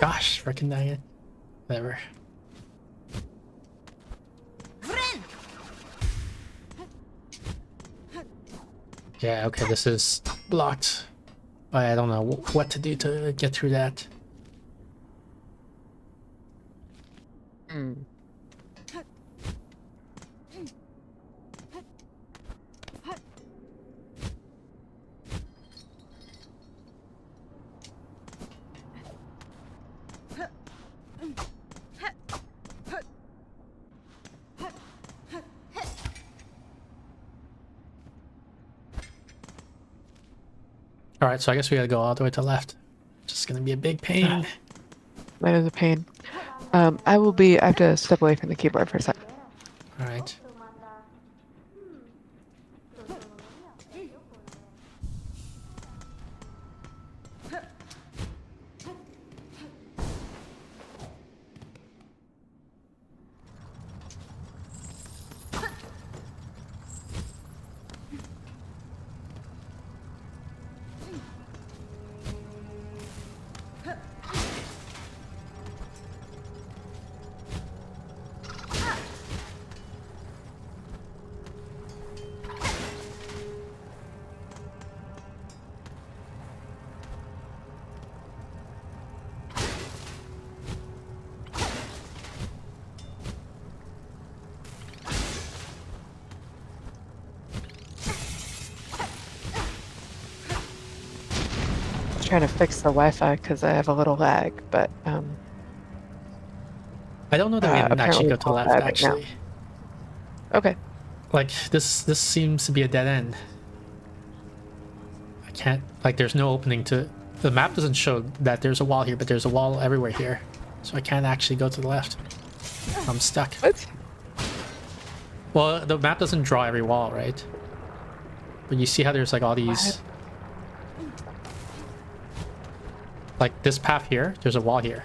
Gosh, freaking dang it. Whatever. Yeah, okay, this is blocked. I don't know what to do to get through that. Hmm. Alright, so I guess we gotta go all the way to the left. Just gonna be a big pain. That is a pain. I have to step away from the keyboard for a sec. Alright. Trying to fix the Wi-Fi because I have a little lag, but I don't know that we haven't actually apparently go to the it's all left, bad right now. actually. Okay. Like, this seems to be a dead end. I can't, like, there's no opening to... The map doesn't show that there's a wall here, but there's a wall everywhere here. So I can't actually go to the left. I'm stuck. What? Well, the map doesn't draw every wall, right? But you see how there's like all these... Like this path here, there's a wall here.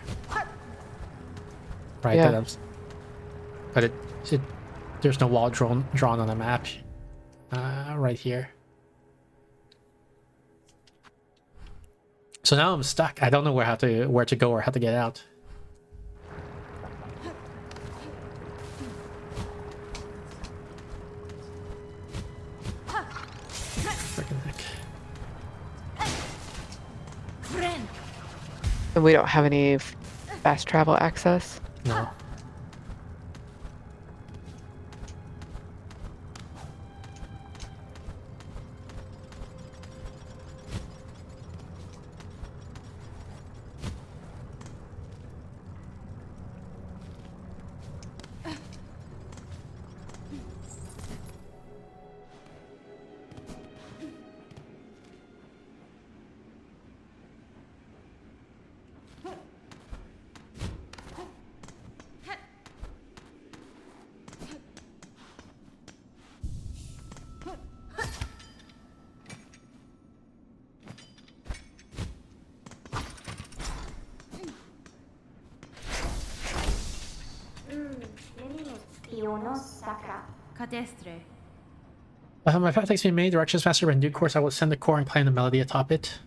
Right? Yeah. But there's no wall drawn on the map. Right here. So now I'm stuck. I don't know where to go or how to get out. Freaking heck. And we don't have any fast travel access. No. My path takes me in many directions faster, but in due course I will send the core and play the melody atop it.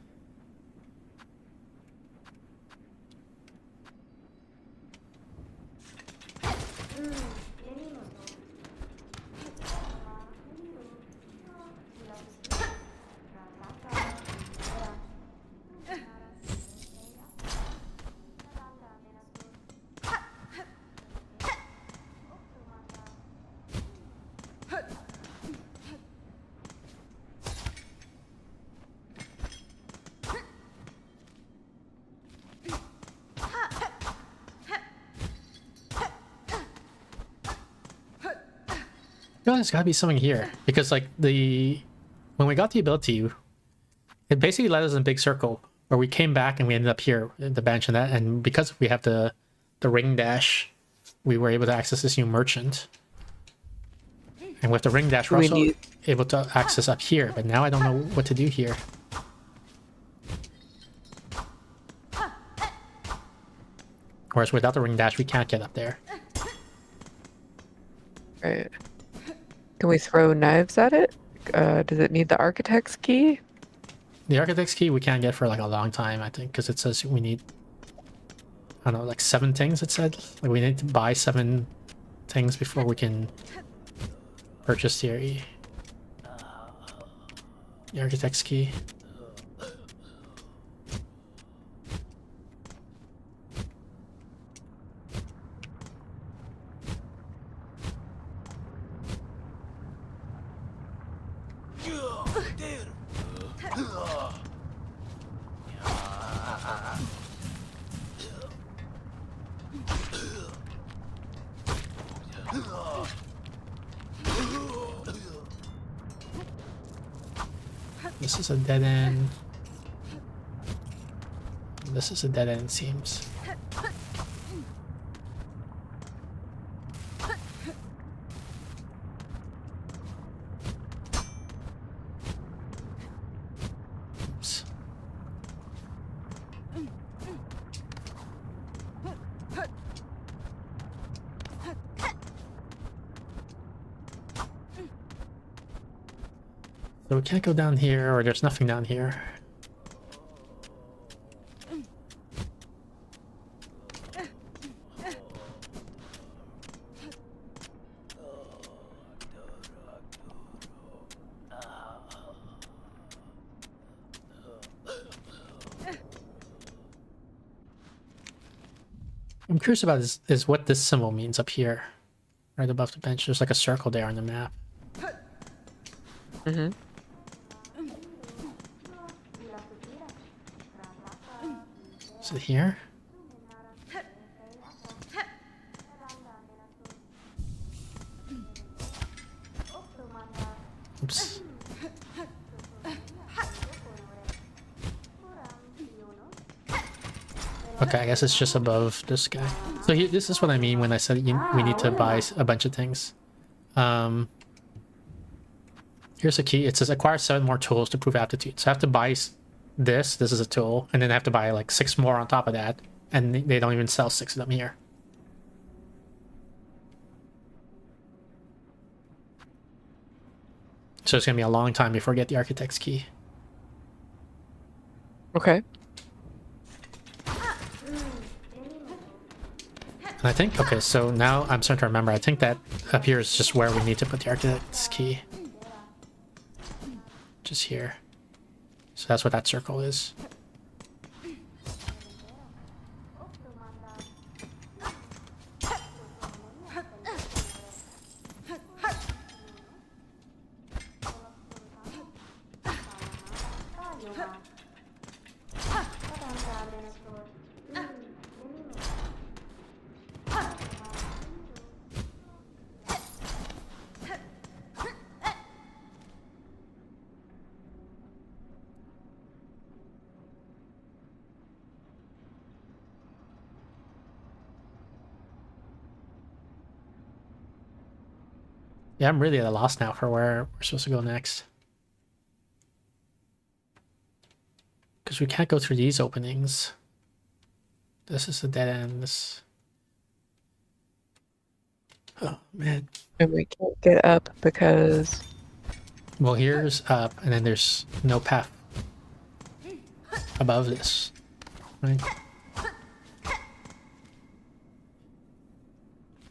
There's gotta be something here because like when we got the ability, it basically led us in a big circle where we came back and we ended up here at the bench, and because we have the ring dash, we were able to access this new merchant, and with the ring dash we're also able to access up here, but now I don't know what to do here. Whereas without the ring dash we can't get up there. Right. Can we throw knives at it? Does it need the architect's key? The architect's key we can't get for like a long time, I think, because it says we need, I don't know, like 7 things it said. Like we need to buy 7 things before we can purchase the architect's key. This is a dead end. This is a dead end, it seems. Oops. So we can't go down here, or there's nothing down here. I'm curious about is what this symbol means up here, right above the bench. There's like a circle there on the map. Mm-hmm. Is it here? Okay, I guess it's just above this guy. So this is what I mean when I said we need to buy a bunch of things. Here's a key. It says acquire 7 more tools to prove aptitude. So I have to buy this. This is a tool. And then I have to buy like 6 more on top of that. And they don't even sell 6 of them here. So it's going to be a long time before I get the architect's key. Okay. And I think, okay, so now I'm starting to remember. I think that up here is just where we need to put the architect's key. Just here. So that's what that circle is. Yeah, I'm really at a loss now for where we're supposed to go next. Because we can't go through these openings. This is a dead end. This... Oh, man. And we can't get up because... Well, here's up, and then there's no path above this, right?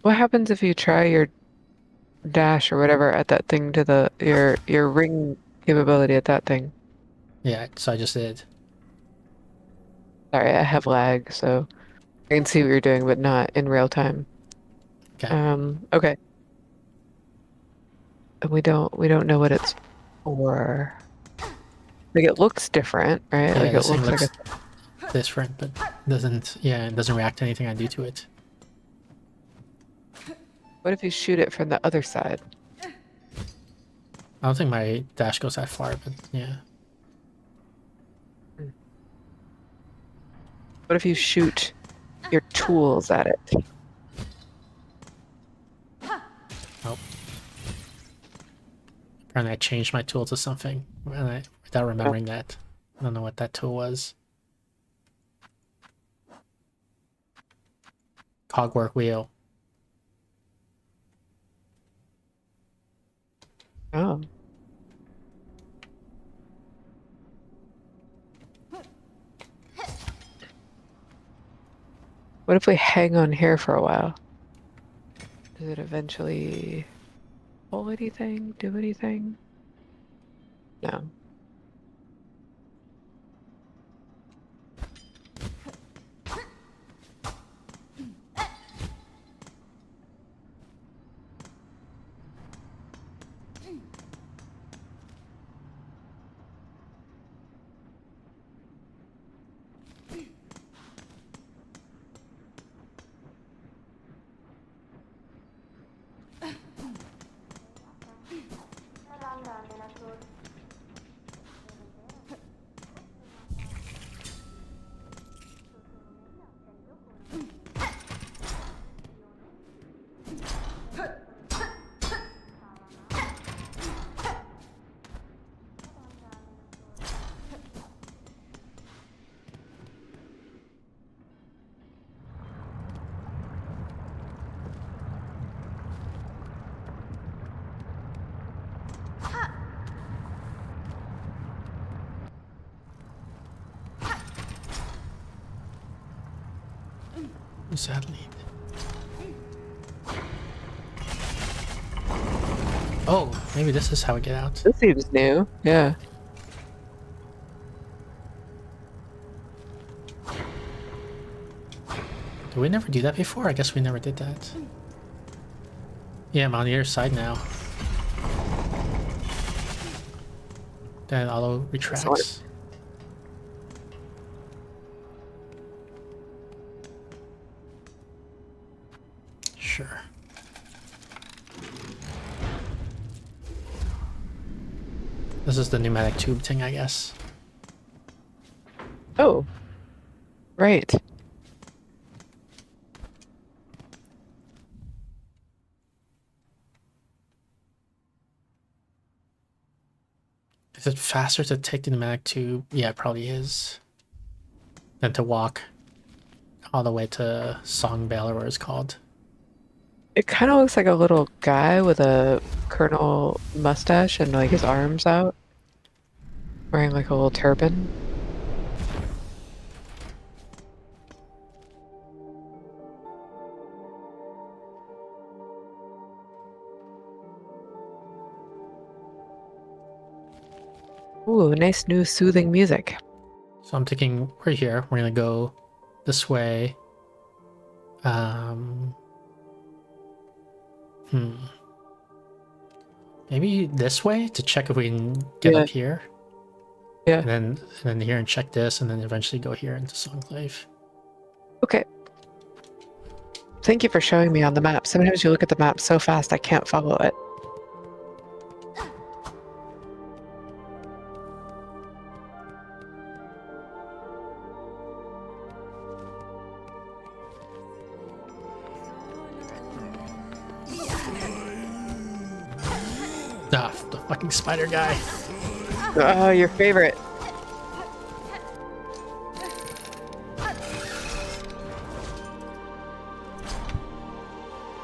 What happens if you try your dash or whatever at that thing to the your ring capability at that thing? Yeah, so I just did. Sorry, I have lag, so I can see what you're doing, but not in real time. Okay. Okay. And we don't know what it's for. Like it looks different, right? Yeah, like it this thing looks like looks different, but doesn't. Yeah, it doesn't react to anything I do to it. what if you shoot it from the other side? I don't think my dash goes that far, but yeah. What if you shoot your tools at it? Nope. Apparently I changed my tool to something without remembering that. I don't know what that tool was. Cogwork wheel. Oh. What if we hang on here for a while? Does it eventually pull anything? Do anything? No. What's that lead? Oh, maybe this is how we get out. This seems new. Yeah. Did we never do that before? I guess we never did that. Yeah, I'm on the other side now. Then it auto retracts. Sure. This is the pneumatic tube thing, I guess. Oh. Right. Is it faster to take the pneumatic tube? Yeah, it probably is. Than to walk all the way to Songbell or what it's called. It kind of looks like a little guy with a colonel mustache and like his arms out, wearing like a little turban. Ooh, nice new soothing music. So I'm thinking we're here. We're gonna go this way. Um, Maybe this way to check if we can get Yeah. up here. Yeah. And then here and check this, and then eventually go here into Songclave. Okay. Thank you for showing me on the map. Sometimes you look at the map so fast I can't follow it. Ah, the fucking spider guy. Oh, your favorite.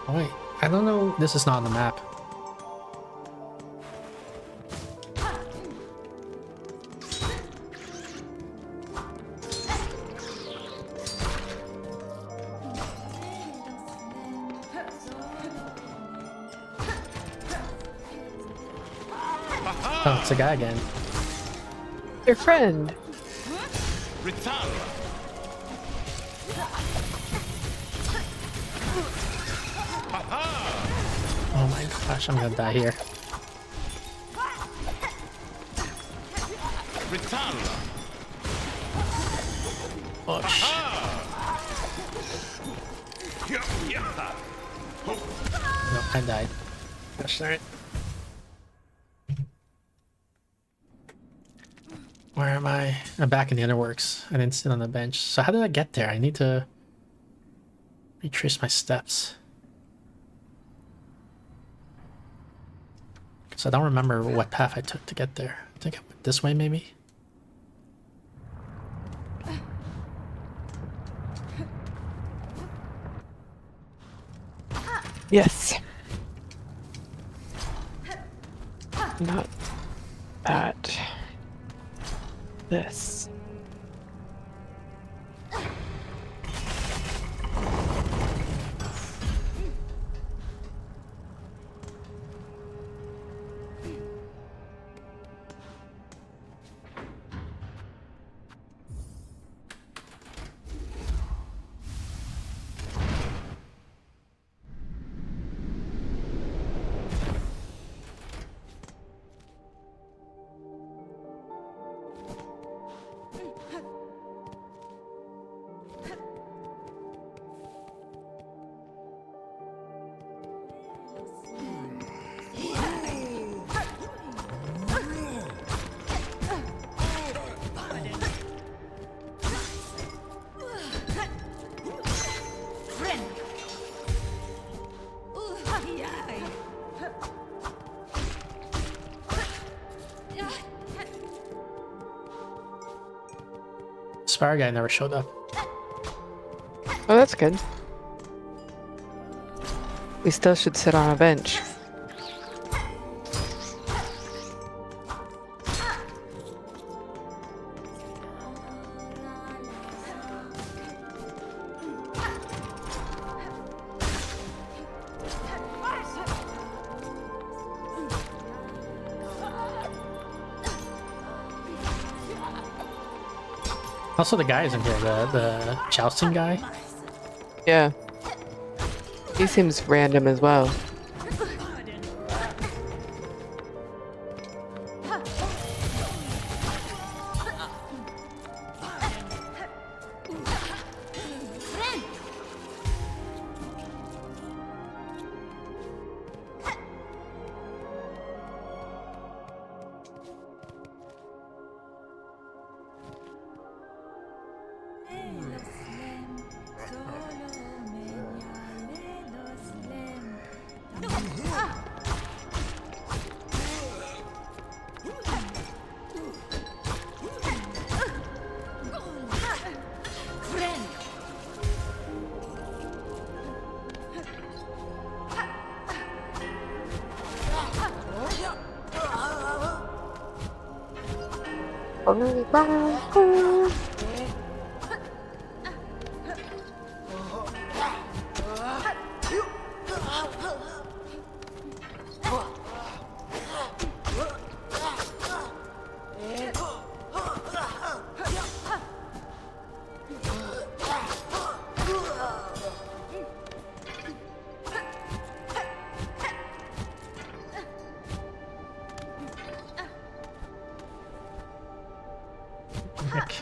Oh wait, I don't know. This is not on the map. Oh, it's a guy again. Your friend. Oh my gosh, I'm gonna die here. Oh shit. No, I died. Gosh darn it. Where am I? I'm back in the other works. I didn't sit on the bench. So how did I get there? I need to retrace my steps. So I don't remember what path I took to get there. I think I went this way maybe? Yes. Not that. This. Spire guy never showed up. Oh, that's good. We still should sit on a bench. Also, the guy isn't here. The jousting guy. Yeah. He seems random as well. Heck.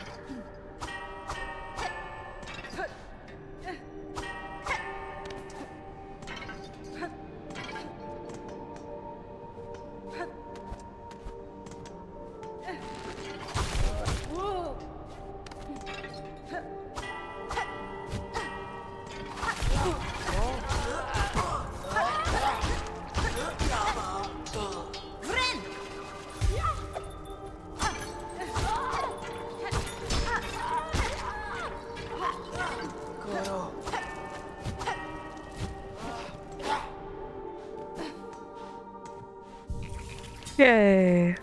Yay.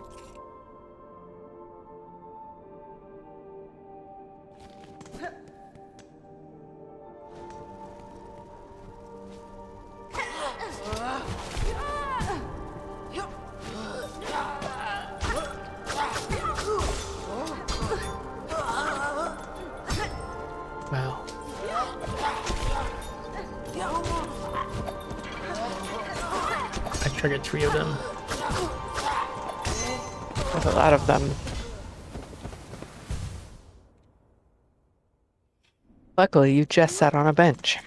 Wow. I triggered 3 of them. There's a lot of them. Luckily, you just sat on a bench.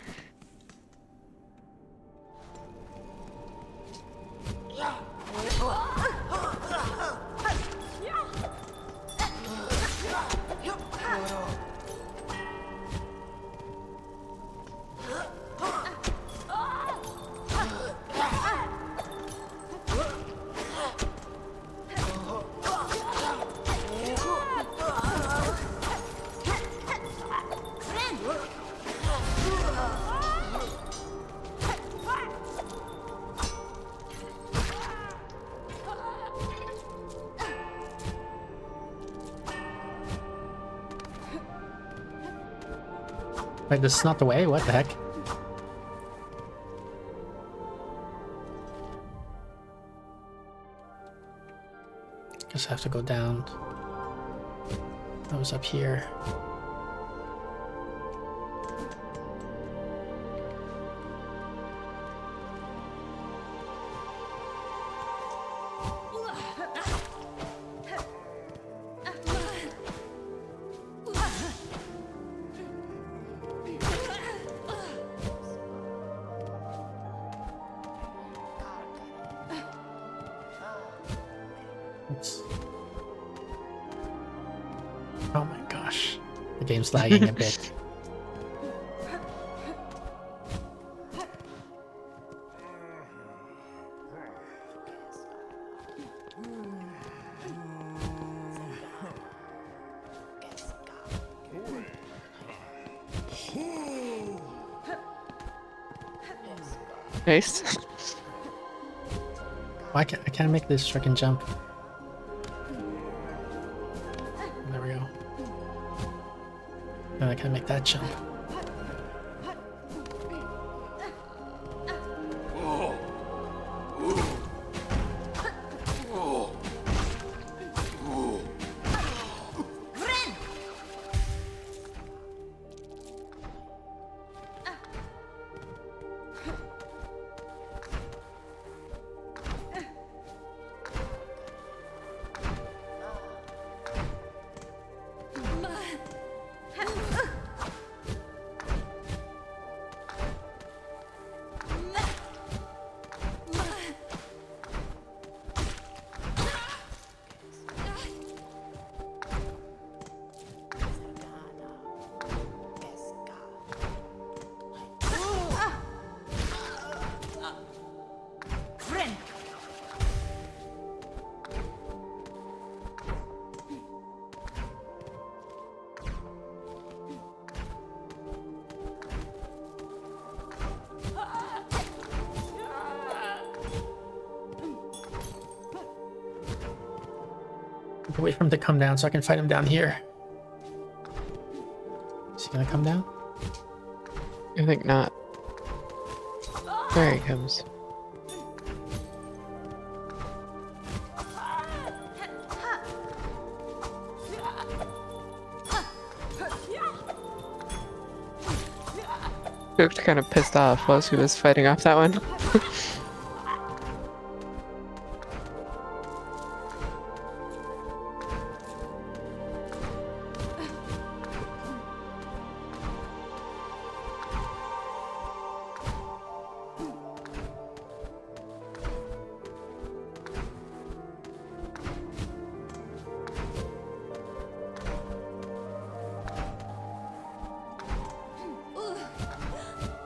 Wait, this is not the way? What the heck? Guess I have to go down. I was up here. Oh my gosh. The game's lagging a bit. Nice. Why can't I can't make this freaking jump? There we go. And I can't make that jump. Wait for him to come down so I can fight him down here. Is he gonna come down? I think not. There he comes. Looked kind of pissed off while she was fighting off that one.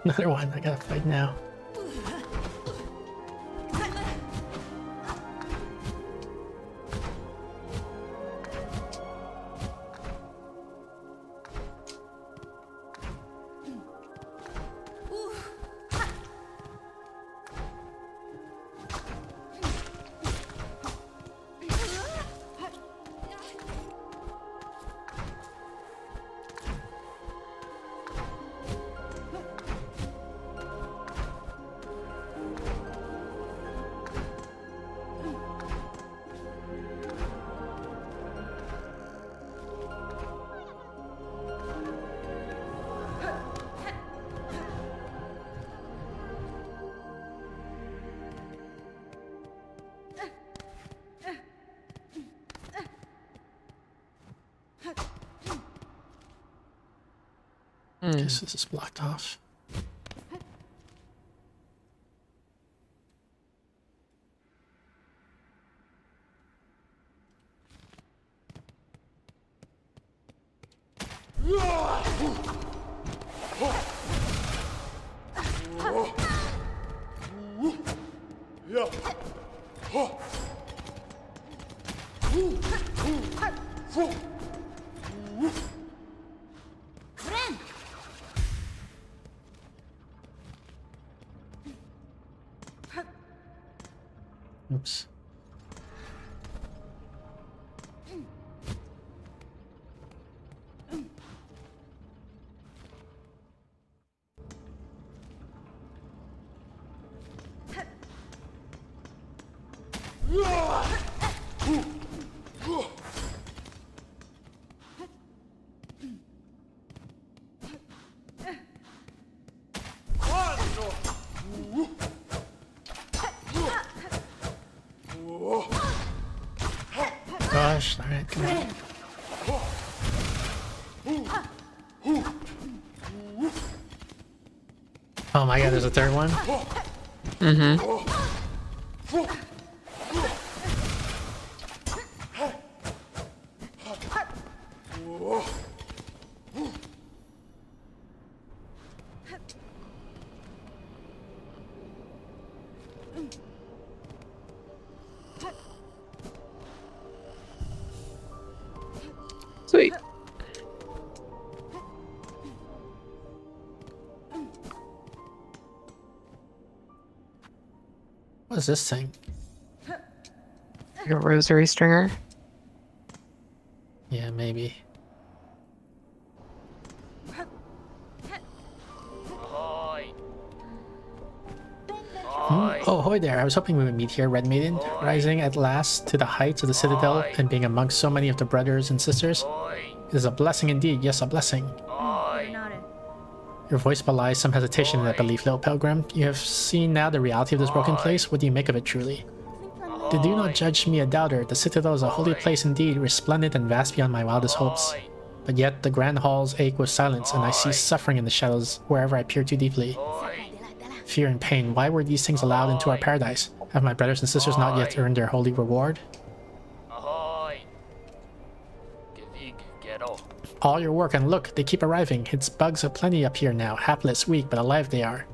Another one. I gotta fight now. Guess this is blocked off. Oops. Gosh, alright, come on. Oh my god, there's a third one? Mm-hmm. Sweet. What is this thing? Like a rosary stringer. Yeah, maybe. Oh, hoy there. I was hoping we would meet here, Red Maiden, rising at last to the heights of the Citadel and being amongst so many of the brothers and sisters. It is a blessing indeed, yes, a blessing. Your voice belies some hesitation in that belief, little pilgrim. You have seen now the reality of this broken place. What do you make of it, truly? Do not judge me a doubter. The Citadel is a holy place indeed, resplendent and vast beyond my wildest hopes. But yet the grand halls ache with silence, and I see suffering in the shadows wherever I peer too deeply. Fear and pain, why were these things allowed into our paradise? Have my brothers and sisters not yet earned their holy reward? All your work, and look, they keep arriving. It's bugs aplenty up here now, hapless, weak, but alive they are.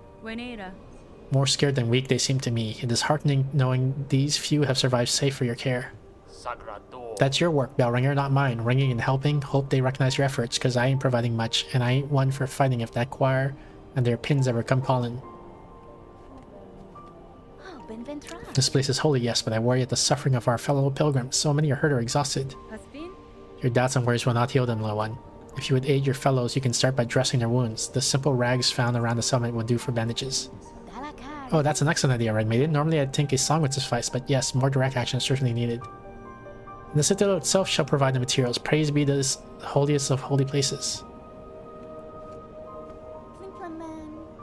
More scared than weak they seem to me. It is heartening knowing these few have survived safe for your care. That's your work, Bellringer, not mine. Ringing and helping, hope they recognize your efforts, cause I ain't providing much, and I ain't one for fighting if that choir and their pins ever come calling. This place is holy, yes, but I worry at the suffering of our fellow pilgrims. So many are hurt or exhausted. Your doubts and worries will not heal them, little one. If you would aid your fellows, you can start by dressing their wounds. The simple rags found around the settlement will do for bandages. Oh, that's an excellent idea, Red Maiden. Normally I'd think a song would suffice, but yes, more direct action is certainly needed. And the citadel itself shall provide the materials. Praise be this holiest of holy places.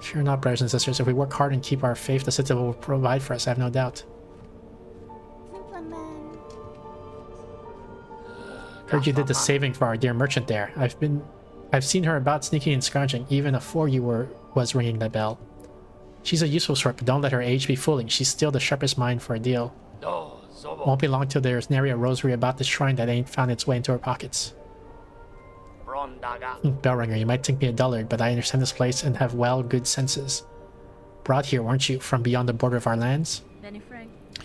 Fear not, brothers and sisters. If we work hard and keep our faith, the citadel will provide for us, I have no doubt. Heard you did the saving for our dear merchant there. I've seen her about sneaking and scrounging, even afore you was ringing the bell. She's a useful sort, but don't let her age be fooling. She's still the sharpest mind for a deal. Won't be long till there's nary a rosary about this shrine that ain't found its way into her pockets. Bellringer, you might think me a dullard, but I understand this place and have good senses. Brought here, weren't you, from beyond the border of our lands?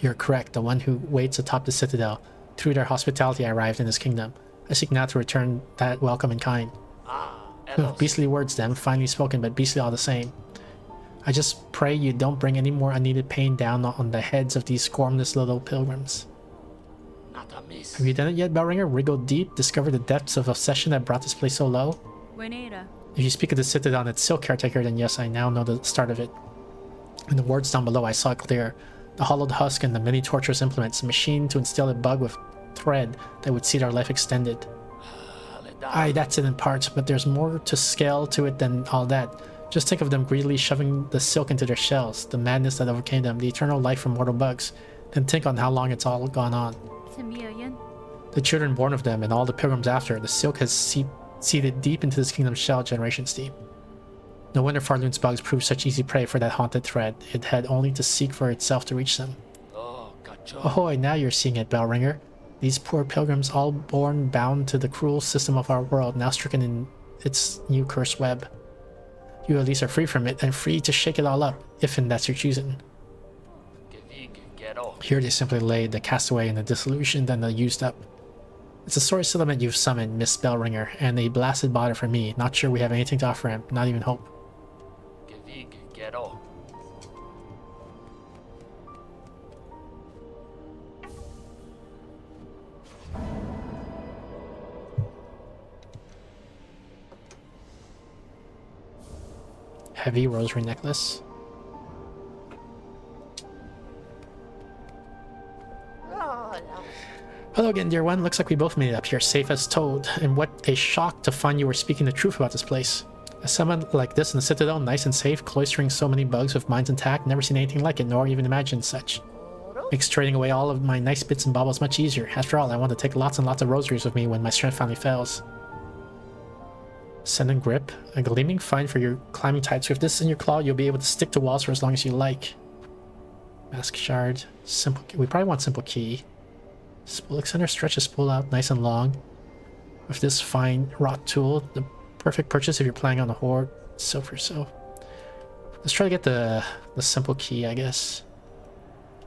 You're correct, the one who waits atop the citadel. Through their hospitality I arrived in this kingdom. I seek now to return that welcome in kind. Beastly words, them, finely spoken, but beastly all the same. I just pray you don't bring any more unneeded pain down on the heads of these scornless little pilgrims. Have you done it yet, Bellringer? Wriggled deep, discovered the depths of obsession that brought this place so low? If you speak of the citadel and its silk caretaker, then yes, I now know the start of it. In the words down below, I saw it clear. The hollowed husk and the many torturous implements, a machine to instill a bug with thread that would see our life extended. Aye, that's it in part, but there's more to scale to it than all that. Just think of them greedily shoving the silk into their shells, the madness that overcame them, the eternal life from mortal bugs. Then think on how long it's all gone on. The children born of them and all the pilgrims after, the silk has seeded deep into this kingdom's shell generations deep. No wonder Farloon's bugs proved such easy prey for that haunted thread. It had only to seek for itself to reach them. Ahoy, now you're seeing it, Bellringer. These poor pilgrims, all born bound to the cruel system of our world, now stricken in its new cursed web. You at least are free from it, and free to shake it all up, if and that's your choosing. Here they simply lay, the castaway and the disillusioned and the used up. It's a sorry settlement you've summoned, Miss Bellringer, and a blasted bother for me. Not sure we have anything to offer him, not even hope. Heavy rosary necklace. Hello again, dear one. Looks like we both made it up here, safe as told. And what a shock to find you were speaking the truth about this place. A summon like this in the Citadel, nice and safe, cloistering so many bugs with minds intact, never seen anything like it, nor even imagined such. Makes trading away all of my nice bits and baubles much easier. After all, I want to take lots and lots of rosaries with me when my strength finally fails. Send and grip. A gleaming find for your climbing types. With this in your claw, you'll be able to stick to walls for as long as you like. Mask shard. Simple. We probably want simple key. Spool extender. Stretch a spool out nice and long. With this fine wrought tool, the perfect purchase if you're playing on the horde. So for so. Let's try to get the simple key, I guess.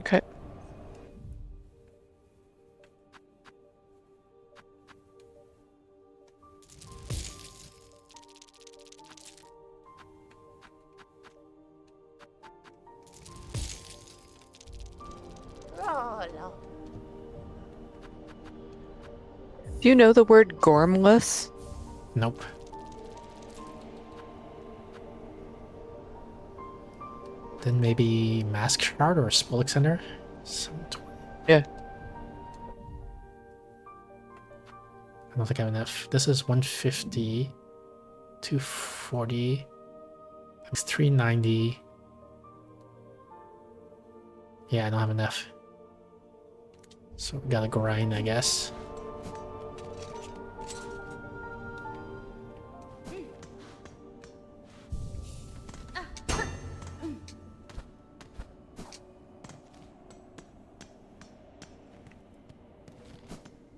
Okay. Do you know the word gormless? Nope. Then maybe mask shard or spool extender? Yeah. I don't think I have enough. This is 150, 240, it's 390. Yeah, I don't have enough. So we gotta grind, I guess.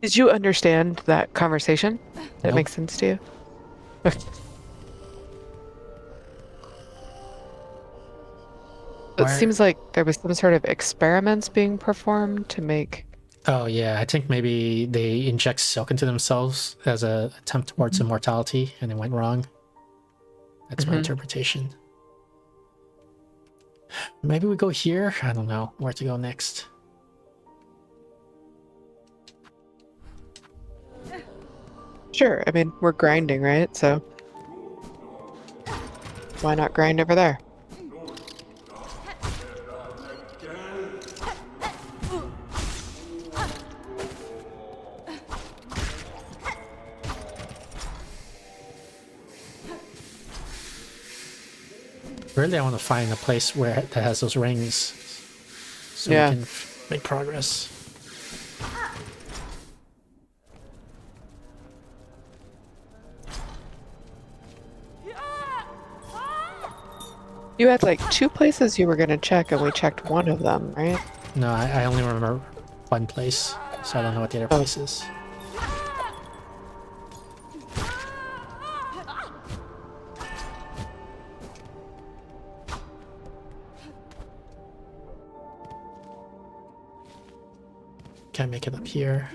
Did you understand that conversation? That Nope. makes sense to you? It Why- seems like there was some sort of experiments being performed to make... Oh yeah, I think maybe they inject silk into themselves as a attempt towards immortality, and it went wrong. That's my interpretation. Maybe we go here? I don't know where to go next. Sure, I mean, we're grinding, right? So why not grind over there? Really, I want to find a place where that has those rings, so Yeah. we can make progress. You had like 2 places you were gonna check, and we checked one of them, right? No, I only remember one place, so I don't know what the other place is. Can't make it up here.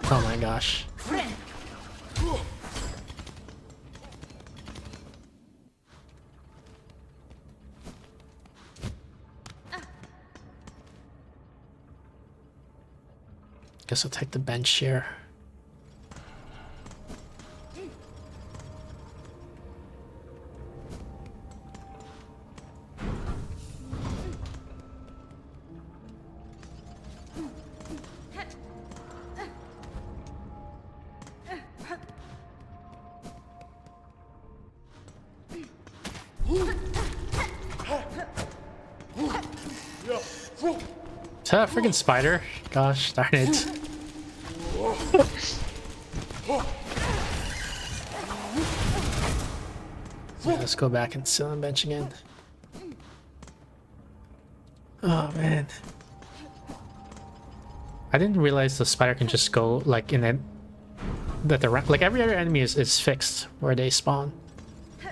Oh my gosh. Guess I'll take the bench here. Is that a freaking spider? Gosh darn it. Yeah, let's go back and sit on the bench again. Oh man. I didn't realize the spider can just go like in it. That the like every other enemy is fixed where they spawn.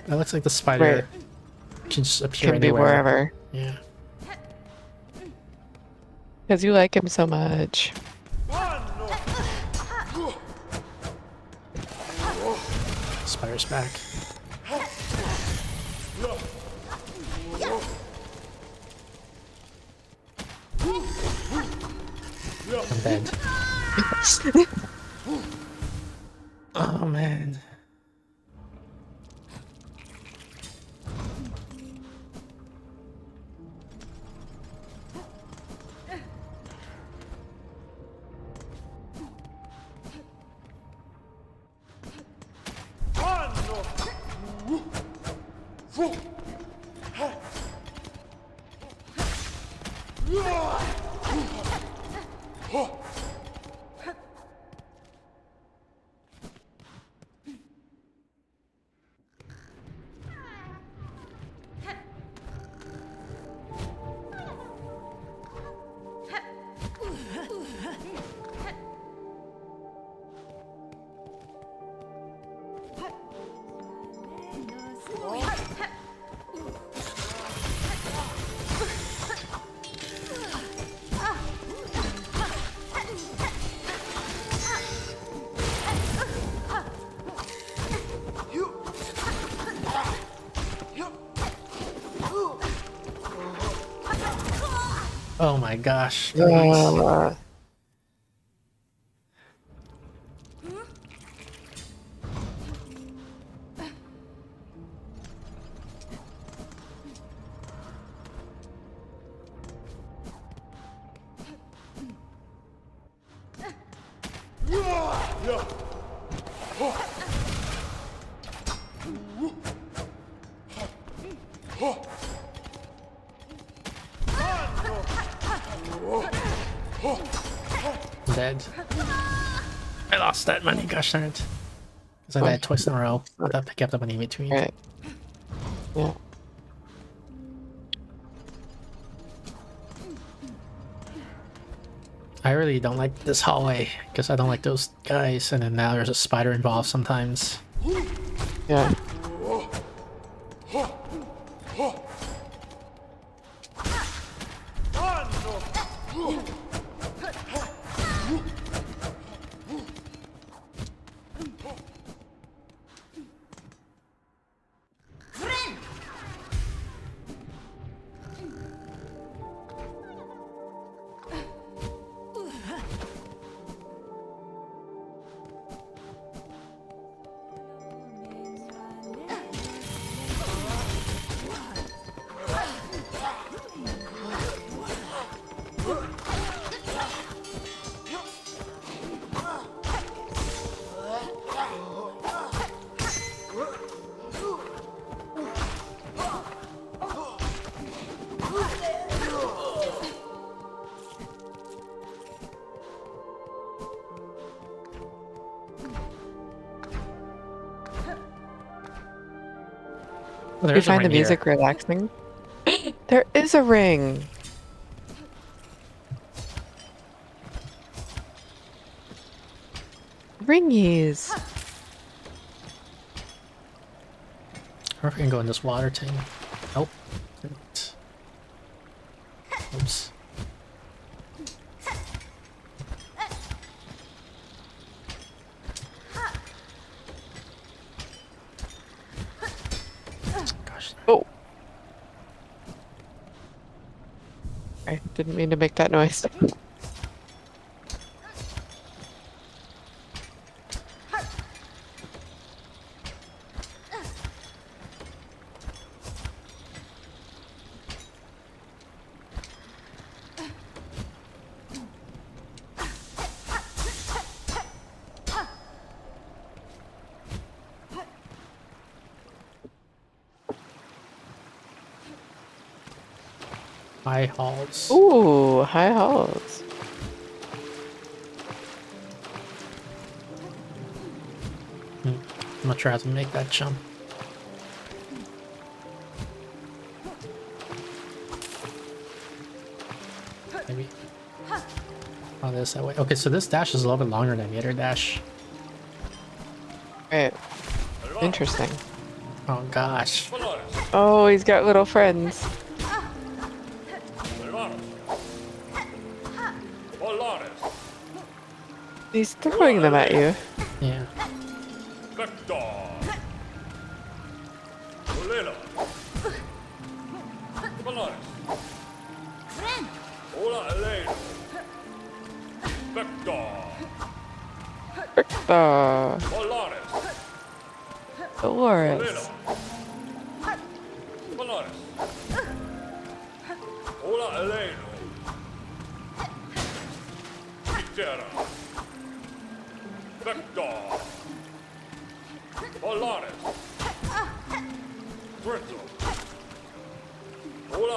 That looks like the spider can just appear Can be anywhere. wherever. Yeah. Because you like him so much. Spider's back. I'm dead. Oh man. Oh my gosh. Please. Dead. I lost that money, gosh darn it. Because I died twice in a row without picking up the money in between. Right. Yeah. I really don't like this hallway because I don't like those guys, and then now there's a spider involved sometimes. Yeah. Oh, there You is a find the ring here. music relaxing? There is a ring. Ringies. I wonder if I can go in this water tank. Nope. Didn't. Oops. Gosh. Oh. I didn't mean to make that noise. High halls. Ooh, high halls. I'm not sure how to make that jump. Maybe. Oh, this that way. Okay, so this dash is a little bit longer than the other dash. Right. Interesting. Oh gosh. Oh, he's got little friends. He's throwing them at you. Yeah. Dolores.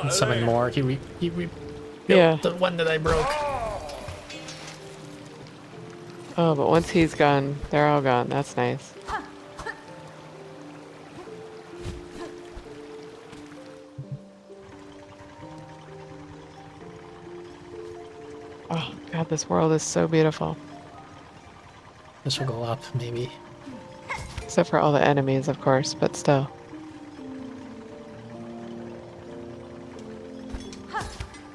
And summon more. He rebuilt Yeah. the one that I broke. Oh, but once he's gone, they're all gone. That's nice. Oh, God, this world is so beautiful. This will go up, maybe. Except for all the enemies, of course, but still.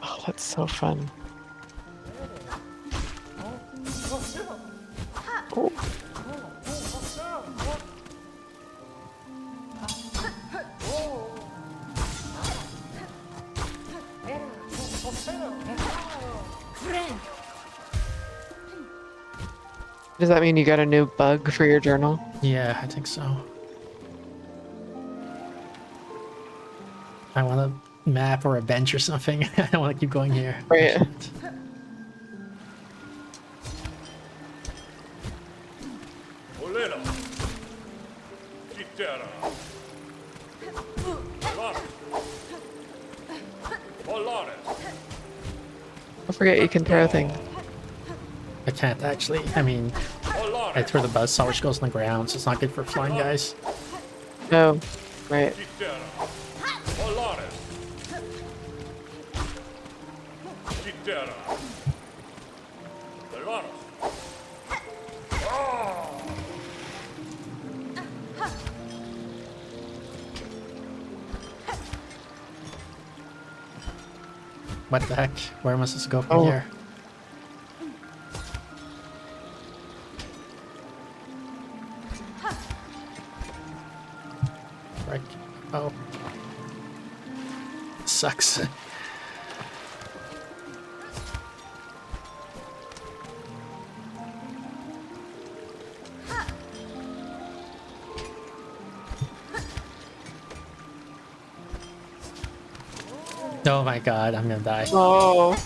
Oh, that's so fun. Oh. Does that mean you got a new bug for your journal? Yeah, I think so. I want a map or a bench or something. I don't want to keep going here. Right. Don't forget you can throw things. I can't actually. I mean, I throw the buzzsaw which goes on the ground, so it's not good for flying guys. No. Right. What the heck? Where must this go from Oh. here? Right. Oh. Sucks. Oh my god, I'm gonna die. Oh.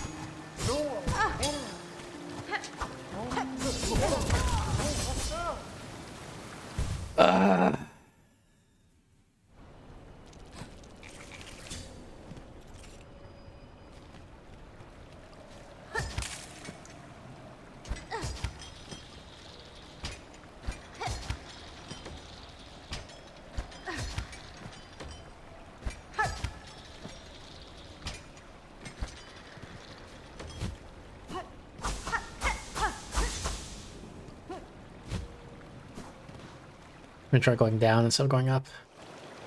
inventory going down instead of going up.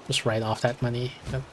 Just write off that money. So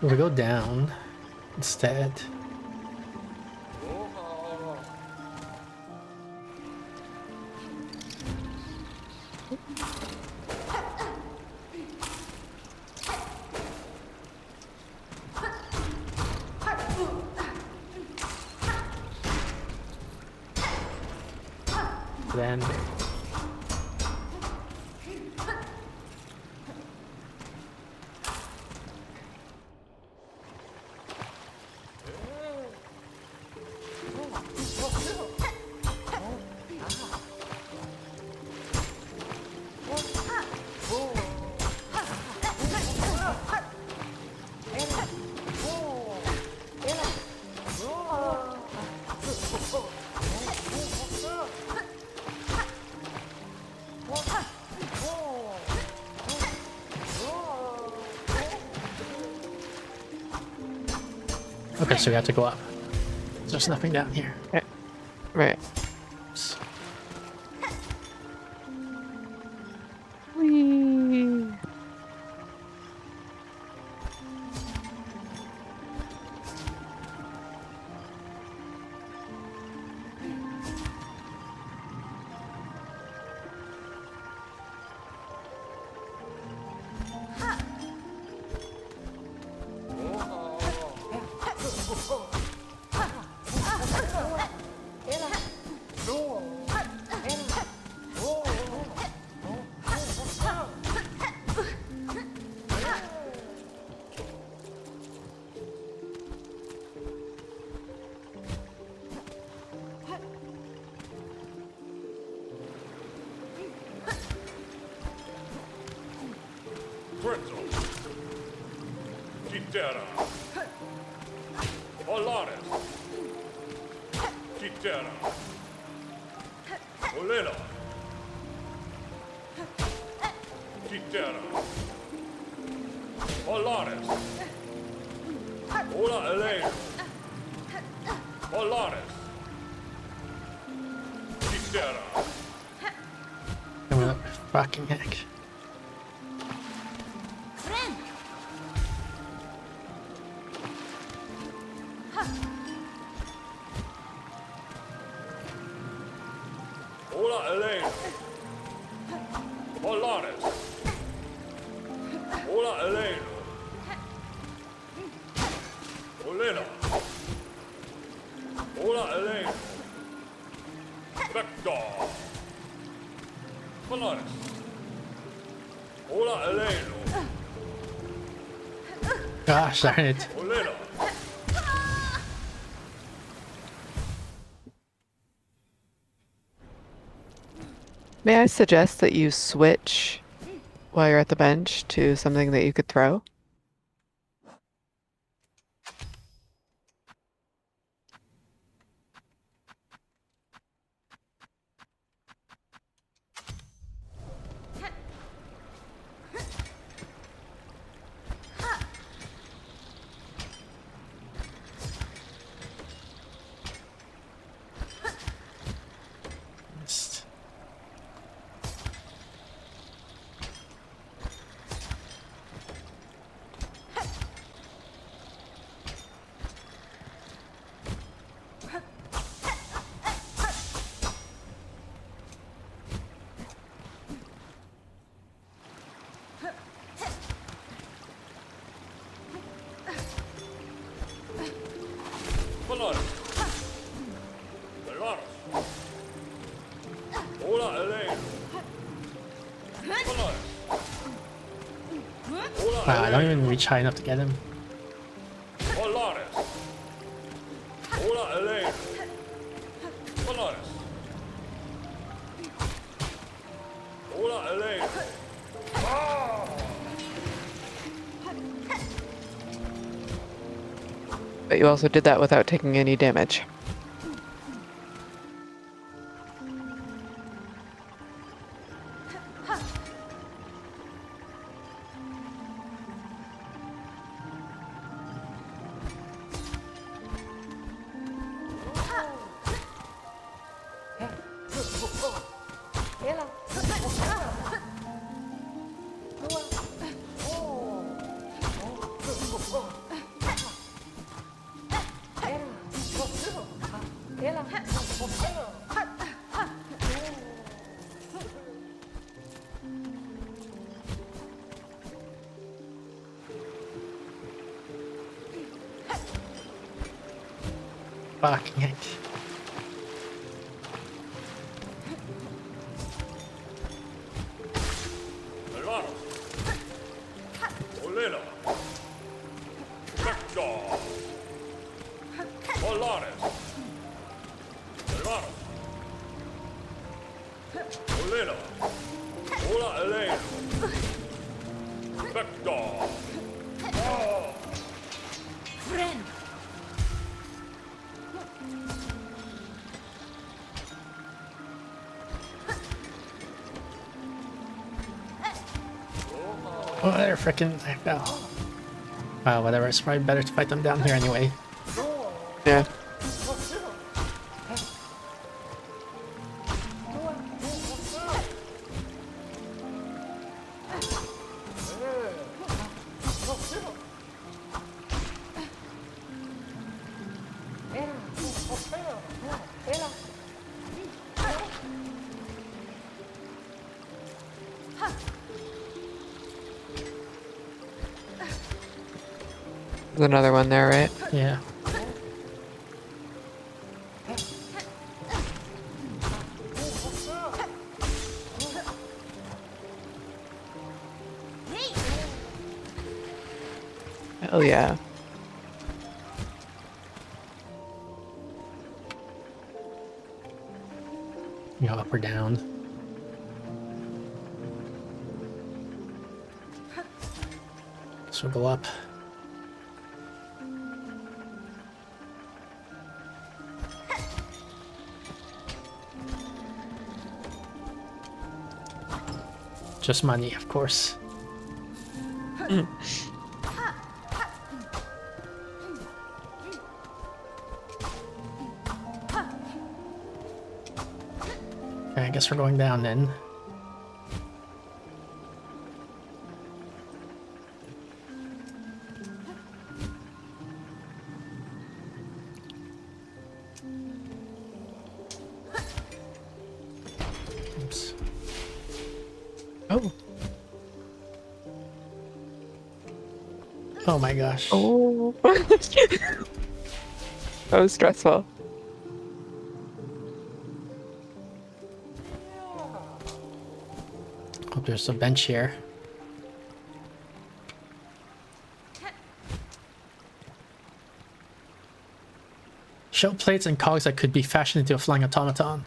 we go down instead. Then okay, so we have to go up. There's nothing down here. Right. Oops. Whee. Fucking heck. Gosh darn it. May I suggest that you switch while you're at the bench to something that you could throw? Wow, I don't even reach high enough to get him. Polaris. Hola, Elaine. Polaris. Hola, Elaine. But you also did that without taking any damage. Fucking heck. Hermano. Olena. Vector. Polaris. Hermano. Olena. Hola, Elaine. Vector. Friend. Oh, they're freaking. I fell. Whatever. It's probably better to fight them down here anyway. Yeah. There's another one there, right? Yeah. Oh yeah. You know, up or down. So we'll go up. Just money, of course. Okay, I guess we're going down then. Oops. Oh. Oh my gosh. Oh. That was stressful. Hope there's a bench here. Show plates and cogs that could be fashioned into a flying automaton.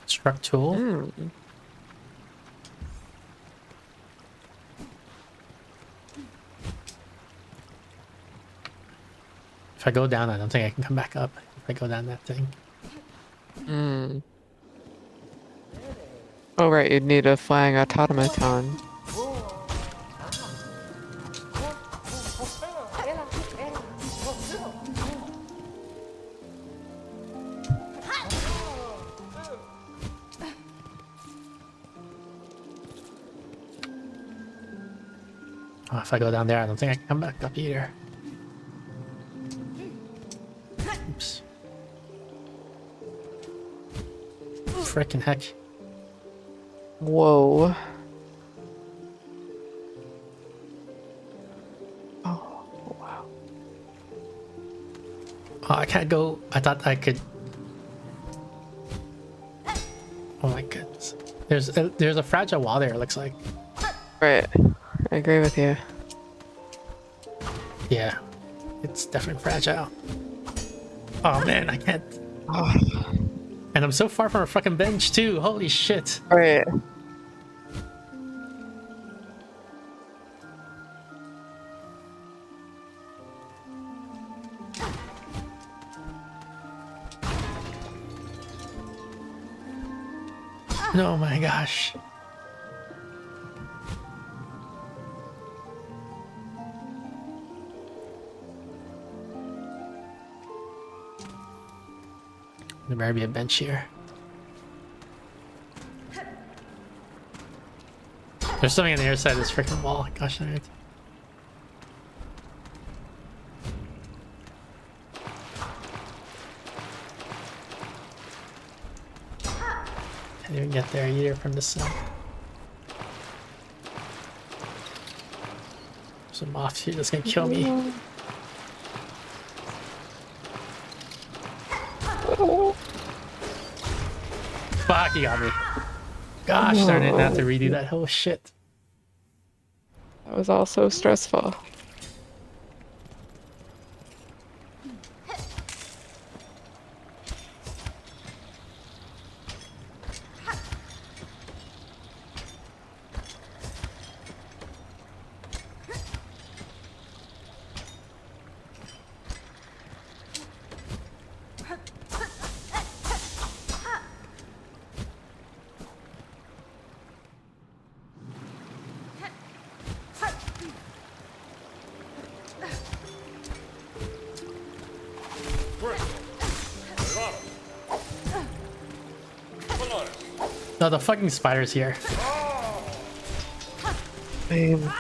Struck tool. If I go down, I don't think I can come back up. If I go down that thing. Oh right, you'd need a flying automaton. Oh, if I go down there, I don't think I can come back up either. Oops. Frickin' heck. Whoa. Oh, wow. Oh, I can't go. I thought I could. Oh my goodness. There's a fragile wall there, it looks like. Right. I agree with you. Yeah, it's definitely fragile. Oh man, I can't. Oh, And I'm so far from a fucking bench too. Holy shit. right. Oh my gosh. There better be a bench here. There's something on the other side of this freaking wall. Gosh darn it. Can't even get there either from this side. There's a moth here that's gonna kill me. Fuck, he got me. Gosh darn it, not to redo that whole shit. That was all so stressful. No, the fucking spider's here. Same.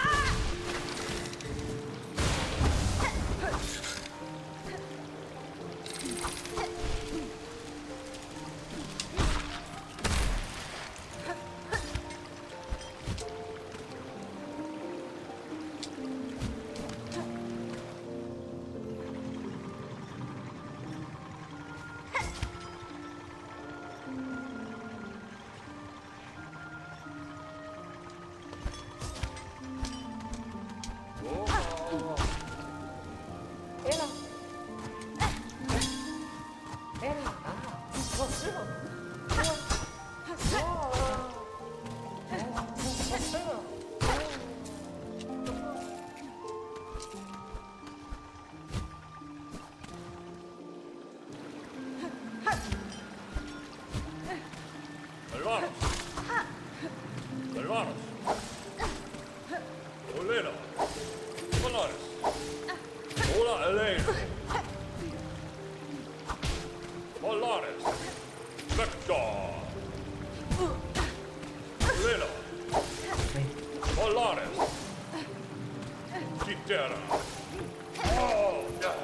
Hermanos. Hermanos. Olena. Polaris. Hola, Elena. Polaris. Vector. Olena. Polaris. Kitera. Oh, yeah.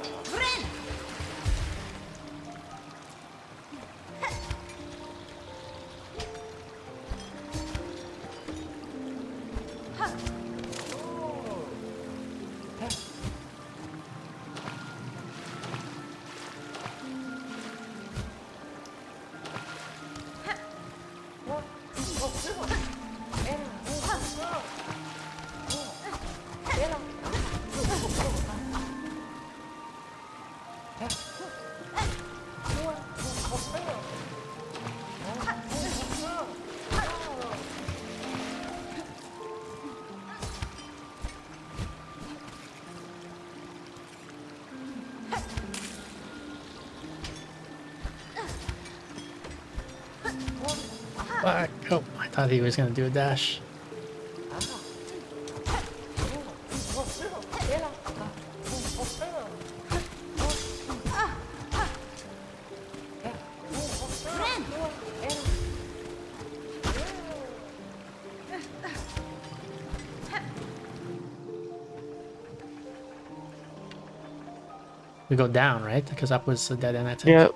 Fuck. Oh, I thought he was gonna do a dash. We go down, right? Because up was the dead end, I think. Yep.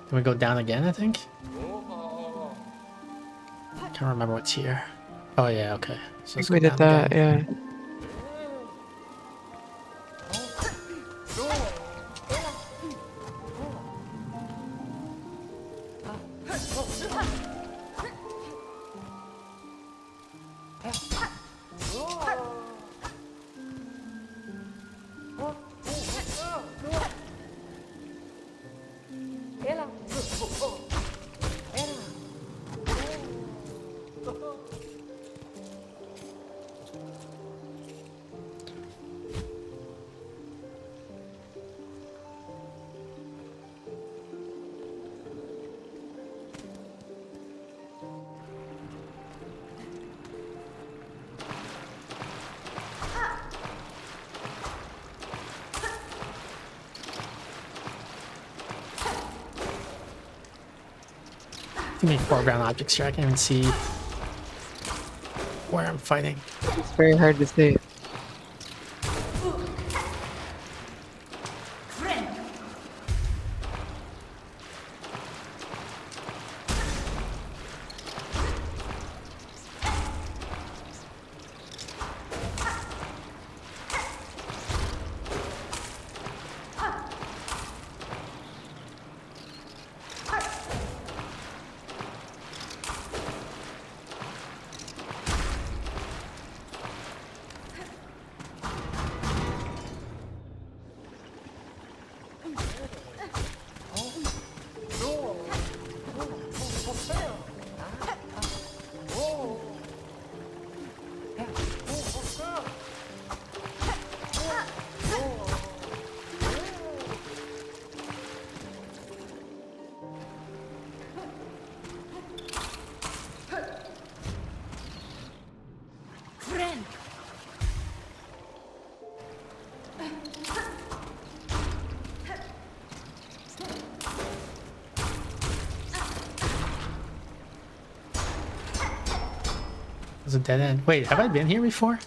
Can we go down again, I think? Can't remember what's here. Oh yeah, okay. So I let's think we go did down that, again. yeah. Too many foreground objects here. I can't even see where I'm fighting. It's very hard to see. It's a dead end. Wait, have I been here before?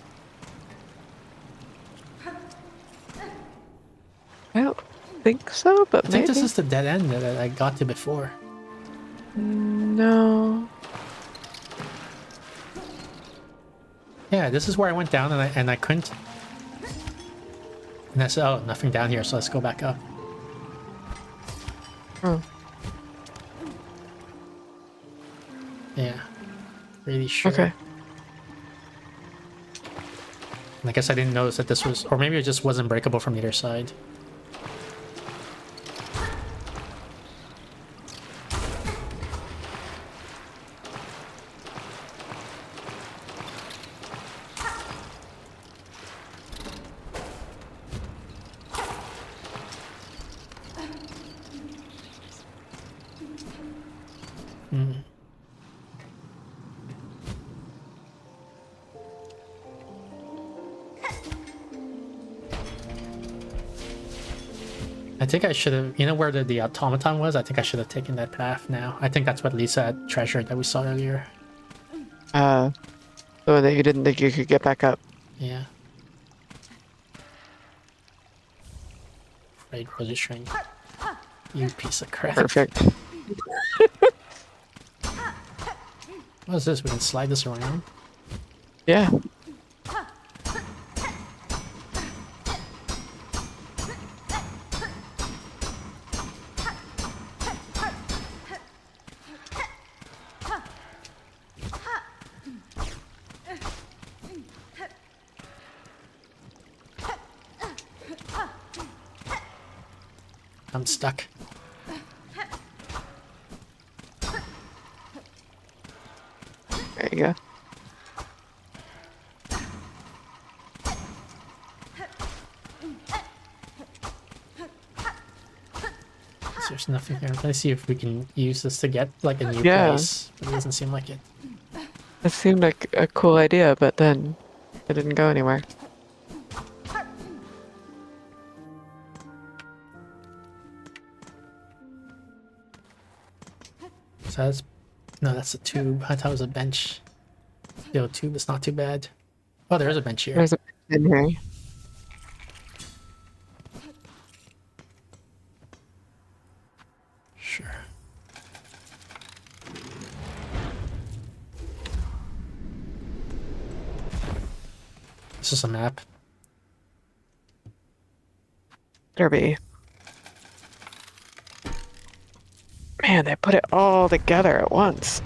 I don't think so, but I think maybe. this is the dead end that I got to before. No. Yeah, this is where I went down and I couldn't. And I said, oh, nothing down here, so let's go back up. Oh. Yeah, really sure. Okay. And I guess I didn't notice that this was, or maybe it just wasn't breakable from either side. I think I should have, you know where the automaton was? I think I should have taken that path now. I think that's what Lisa had treasured that we saw earlier. So that you didn't think you could get back up. Yeah. Raid registering. You piece of crap. Perfect. What is this? We can slide this around? Yeah. I'm stuck. There you go. So there's nothing here. Let's see if we can use this to get like a new Yeah. place. But it doesn't seem like it. It seemed like a cool idea, but then it didn't go anywhere. So that's, no, that's a tube. I thought it was a bench. Yo, tube is not too bad. Oh, there is a bench here. There's a in here. Sure. This is a map. Better be. Man, they put it all together at once.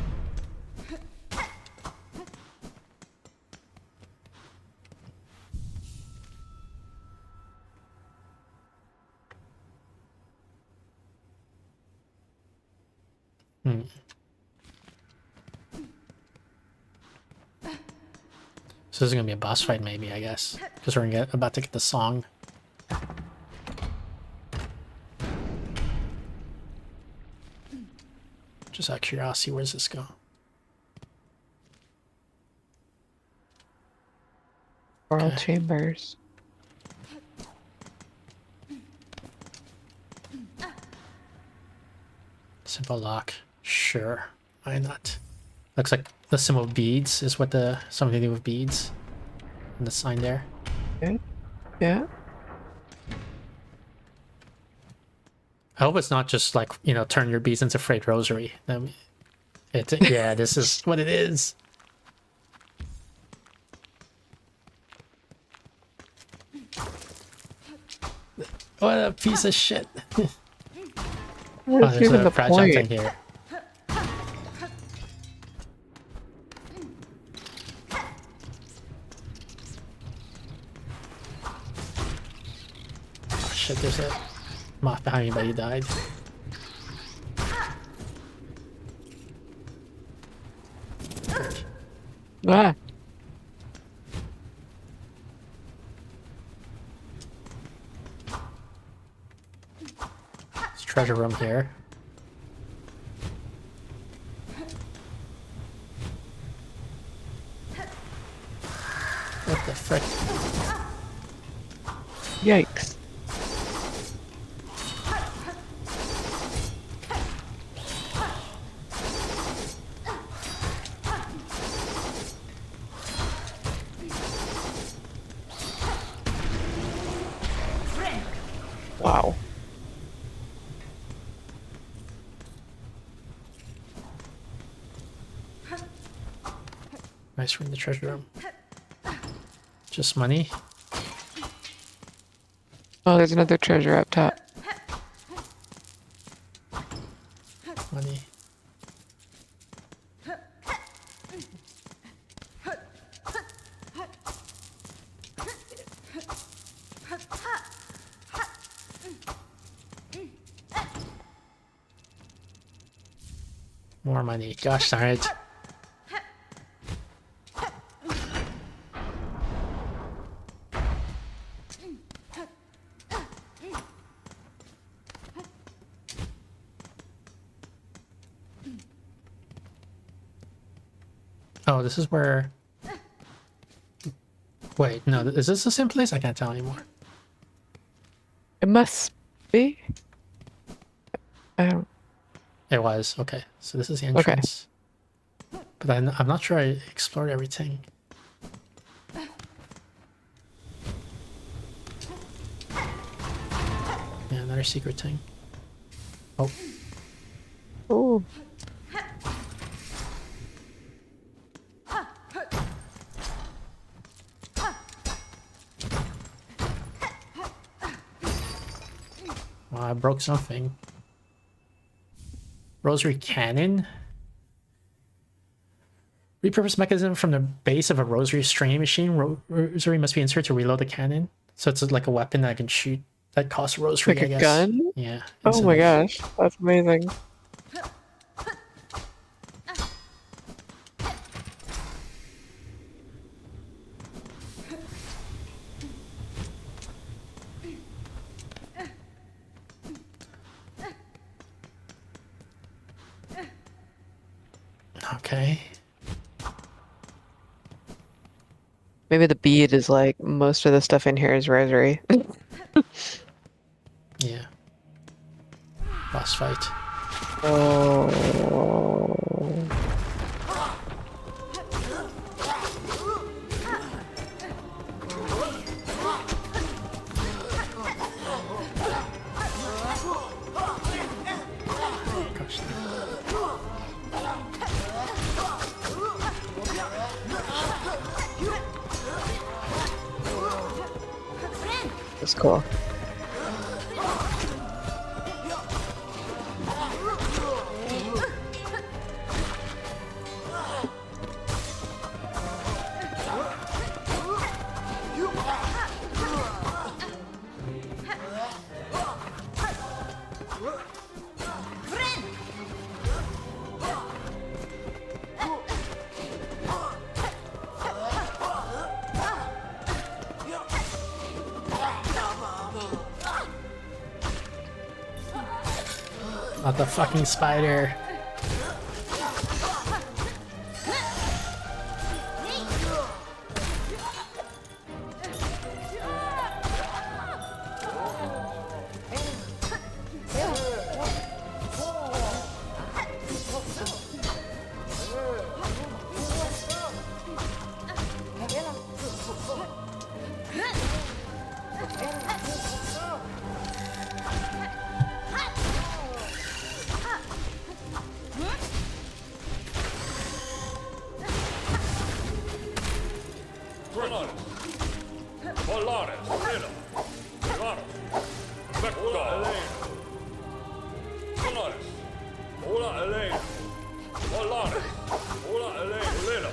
Hmm. So this is gonna be a boss fight, maybe, I guess, because we're about to get the song. Just out of curiosity, where does this go? Oral Okay. chambers. Simple lock. Sure. Why not? Looks like the symbol of beads is what something to do with beads. And the sign there. Okay. Yeah. I hope it's not just like, you know, turn your beads into frayed rosary. Yeah, this is what it is. What a piece of shit. What's There's even a the fragile point? thing here. Oh shit, there's a moth behind me, but he died. Ah. There's a treasure room here. What the frick? Yikes. Wow. Nice room, the treasure room. Just money. Oh, there's another treasure up top. Money. More money. Gosh darn it. Oh, this is where... Wait, no, is this the same place? I can't tell anymore. It must be. I don't. It was. Okay, so this is the entrance. But I'm not sure I explored everything. Yeah, another secret thing. Oh, Oh. well, I broke something. Rosary cannon? Repurpose mechanism from the base of a rosary stringing machine. Rosary must be inserted to reload the cannon. So it's like a weapon that I can shoot that costs rosary, Like I a guess. gun? Yeah. Oh my instead of- gosh, that's amazing. Okay. Maybe the bead is like most of the stuff in here is rosary. Yeah. Boss fight. Oh. Gosh. That's cool. Not the fucking spider. Polaris. Polaris. Elena. Polaris. Vector. Polaris. Ola Elena. Polaris. Ola Elena. Elena.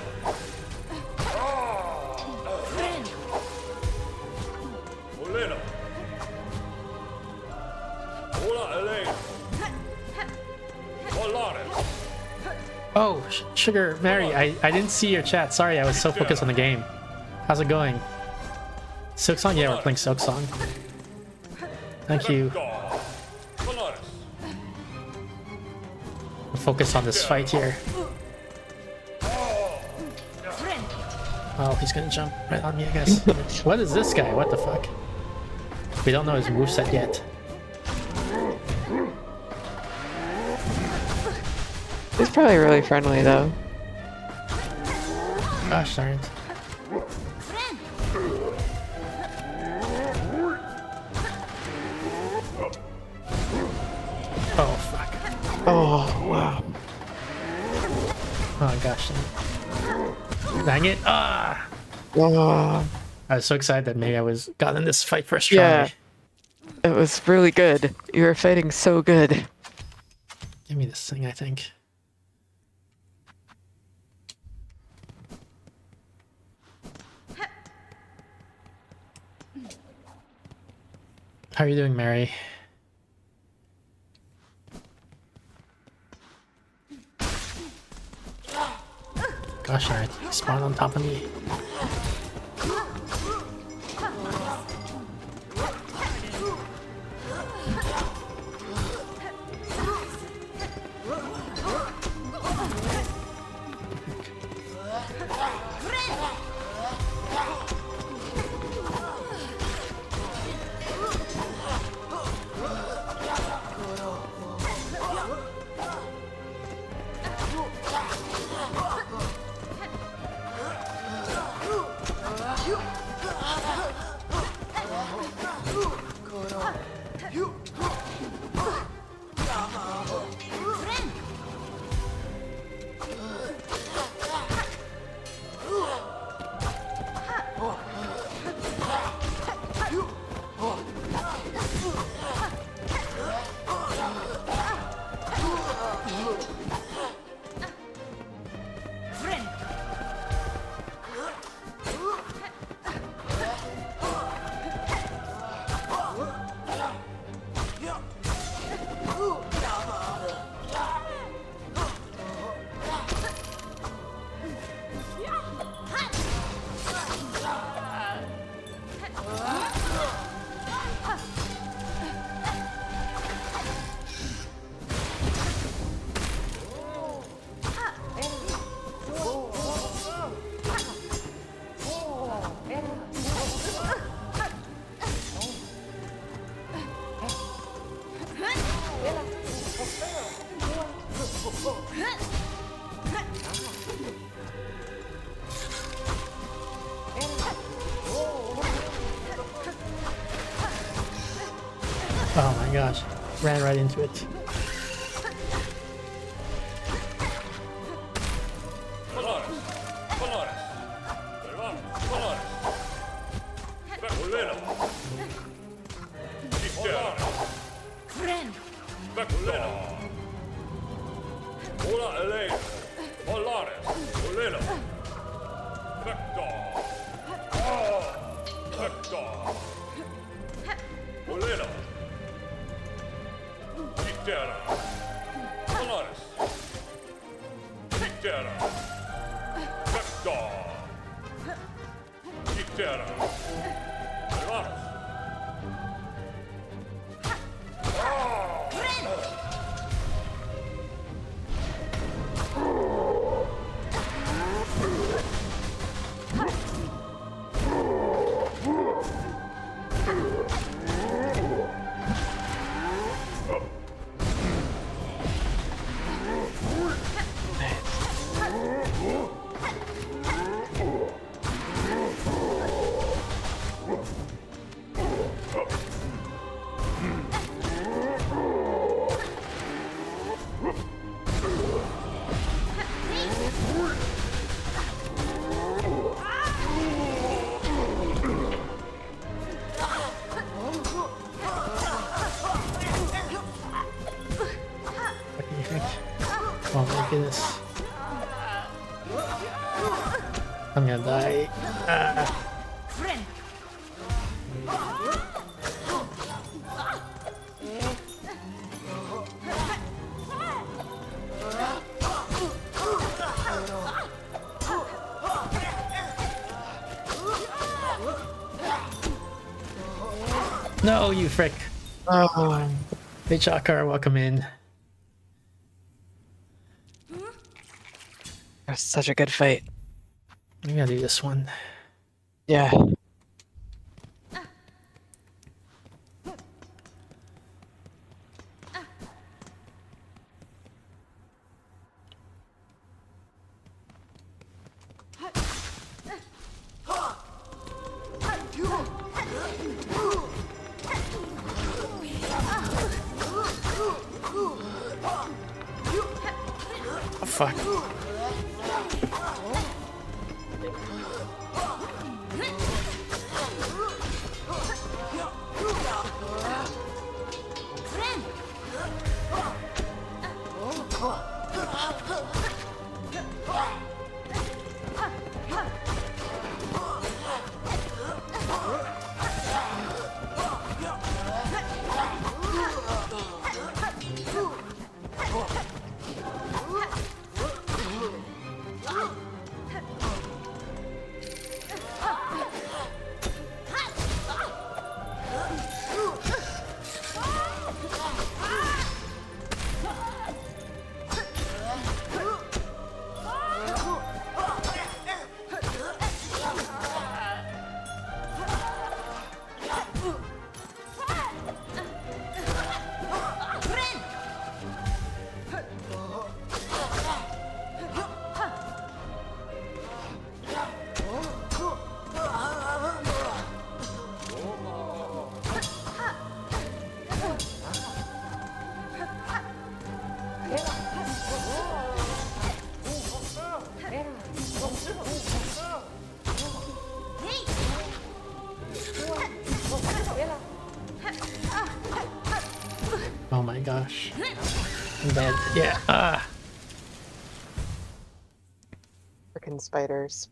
Elena. Ola Elena. Polaris. Oh, Sugar Mary, I didn't see your chat. Sorry, I was so focused on the game. How's it going? Silksong? Yeah, we're playing Silksong. Thank you. Polaris. Focus on this fight here. Oh, he's gonna jump right on me, I guess. What is this guy? What the fuck? We don't know his moveset yet. He's probably really friendly though. Gosh darn it. Oh fuck. Oh wow. Oh gosh. Dang it. Ah! Oh, I was so excited that maybe I was got in this fight first try. yeah. It was really good. You were fighting so good. Give me this thing, I think. How are you doing, Mary? Gosh darn it, he spawned on top of me. Oh my gosh, ran right into it. Polaris. Polaris. Polaris. Vector. Vector. Ola Elena. Polaris. Elena. Vector. Vector. Elena. Terra. Polaris. Terra. Vector. Terra. Polaris. What do you think? Oh my goodness. I'm gonna die. No, you frick. Oh, Hey, Chakar, welcome in. it was such a good fight. I'm gonna do this one. Yeah. Oh, fuck. Oh my gosh. I'm dead. Yeah. Freaking spiders.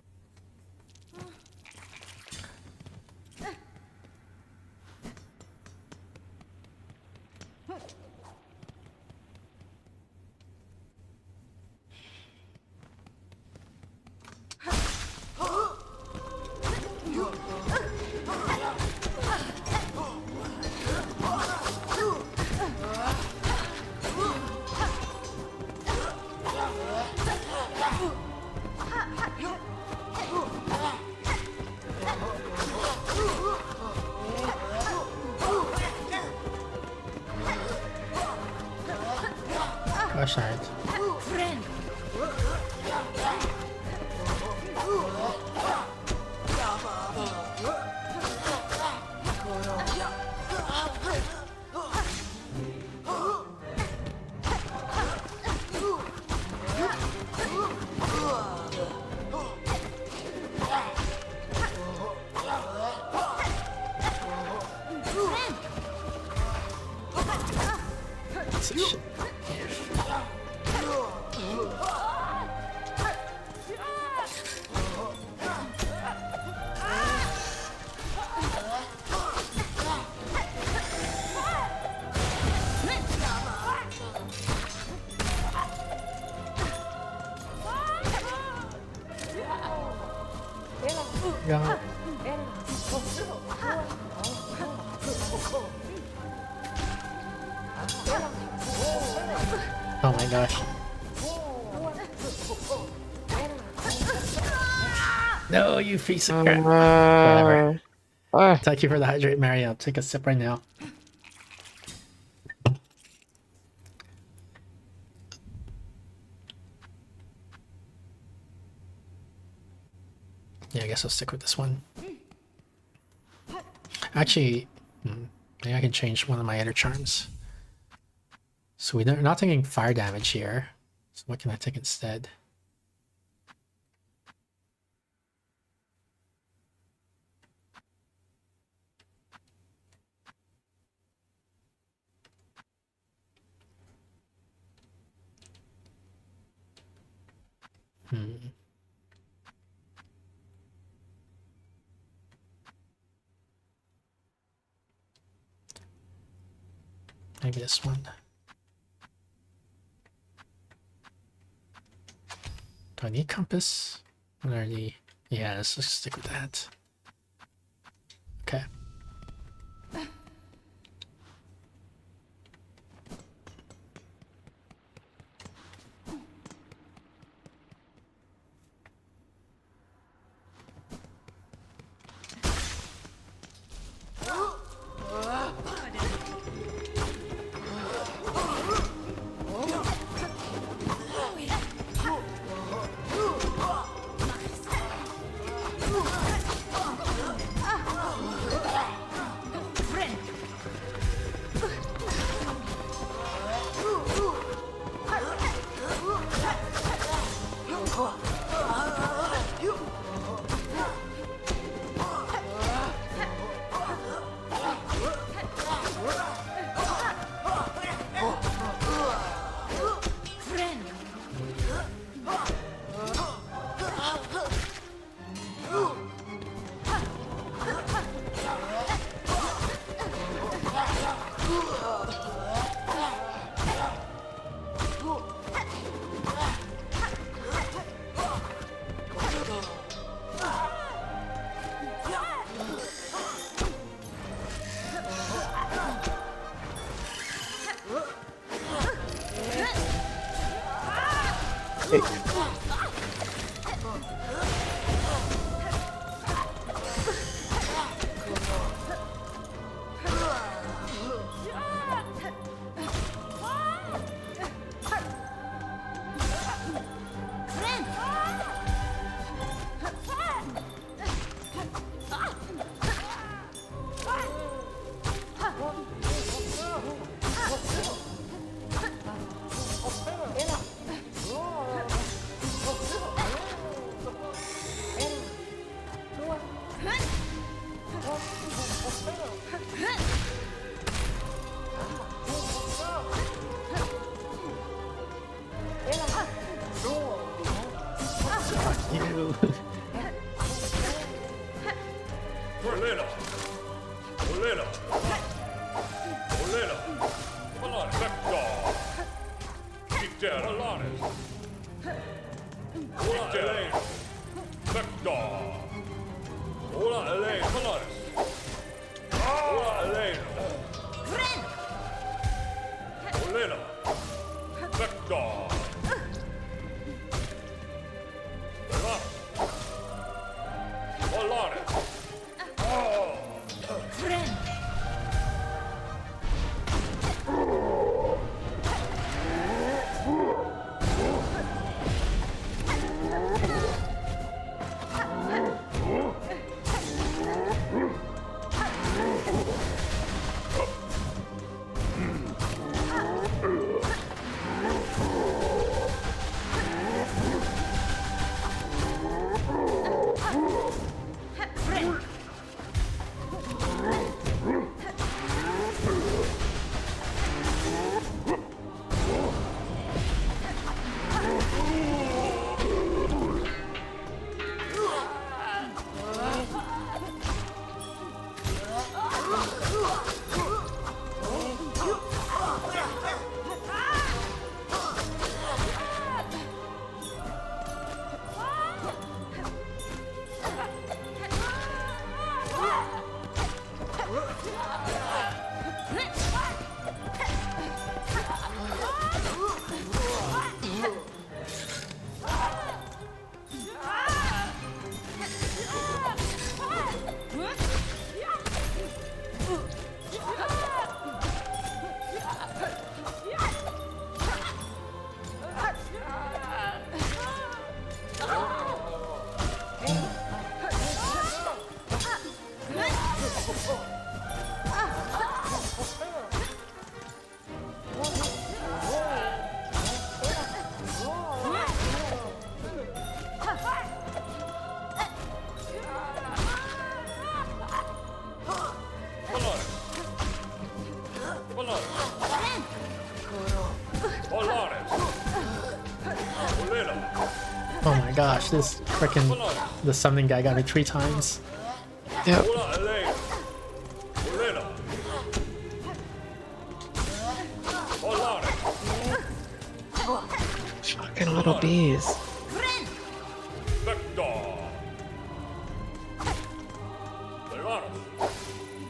Gosh darn it. Piece of shit. God. Oh my gosh. No, you piece of crap. Whatever. Thank you for the hydrate, Mary. I'll take a sip right now. Yeah, I guess I'll stick with this one. Actually, maybe I can change one of my other charms. So we're not taking fire damage here. So what can I take instead? Maybe this one. Do I need compass? What are the... Yeah, let's just stick with that. Okay. Oh my gosh, this freaking the summoning guy got me 3 times. Yep. Hola, Elena. Elena. Polare. Fucking little bees. Vector. Polaris.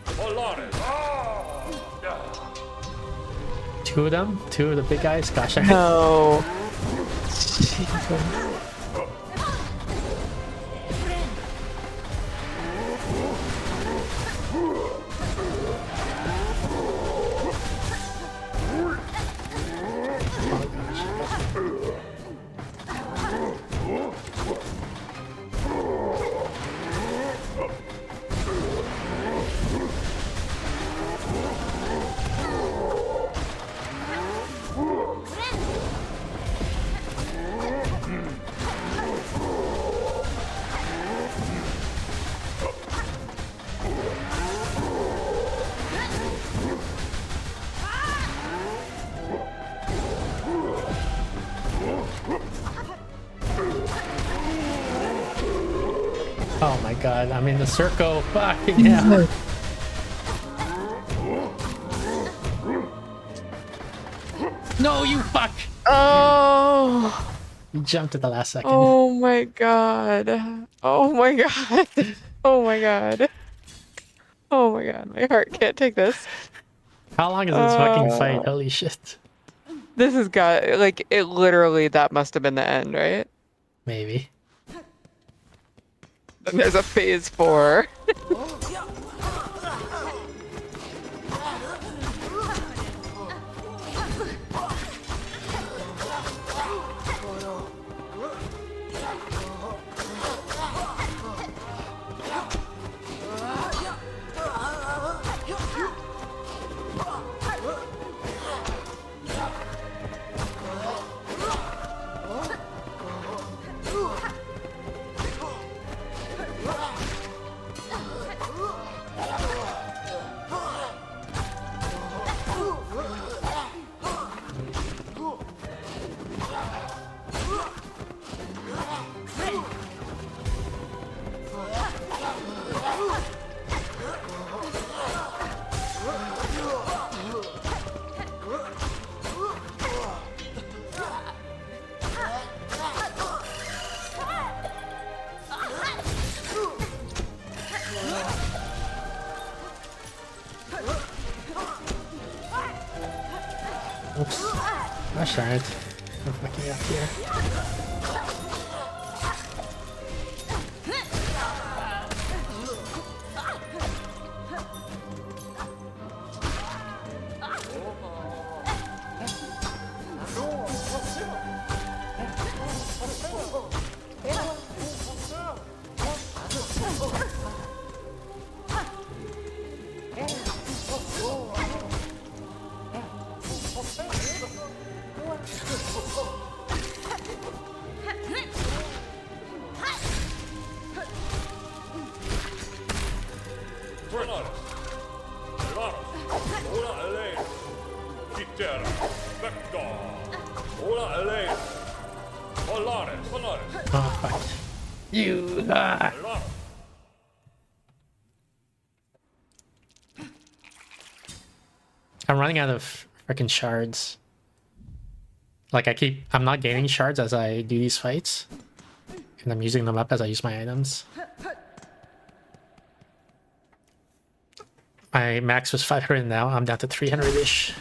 Polaris. Two of them? Two of the big guys? Gosh, I No. Jesus. Oh my god, I'm in the circle. Fucking hell. No, you fuck! Oh. You jumped at the last second. Oh my god. Oh my god. Oh my god. Oh my god. My heart can't take this. How long is this fucking fight? Holy shit. This has got like it literally that must have been the end, right? Maybe. Then there's a phase 4. Oops. Gosh darn it. I'm fucking up here. Polaris. Polaris. Hola, Elena. Kitera. Vector. Hola, Elena. Polaris. Polaris. Oh fuck. You Polaris. I'm running out of freaking shards. Like I'm not gaining shards as I do these fights. And I'm using them up as I use my items. My max was 500 now, I'm down to 300-ish.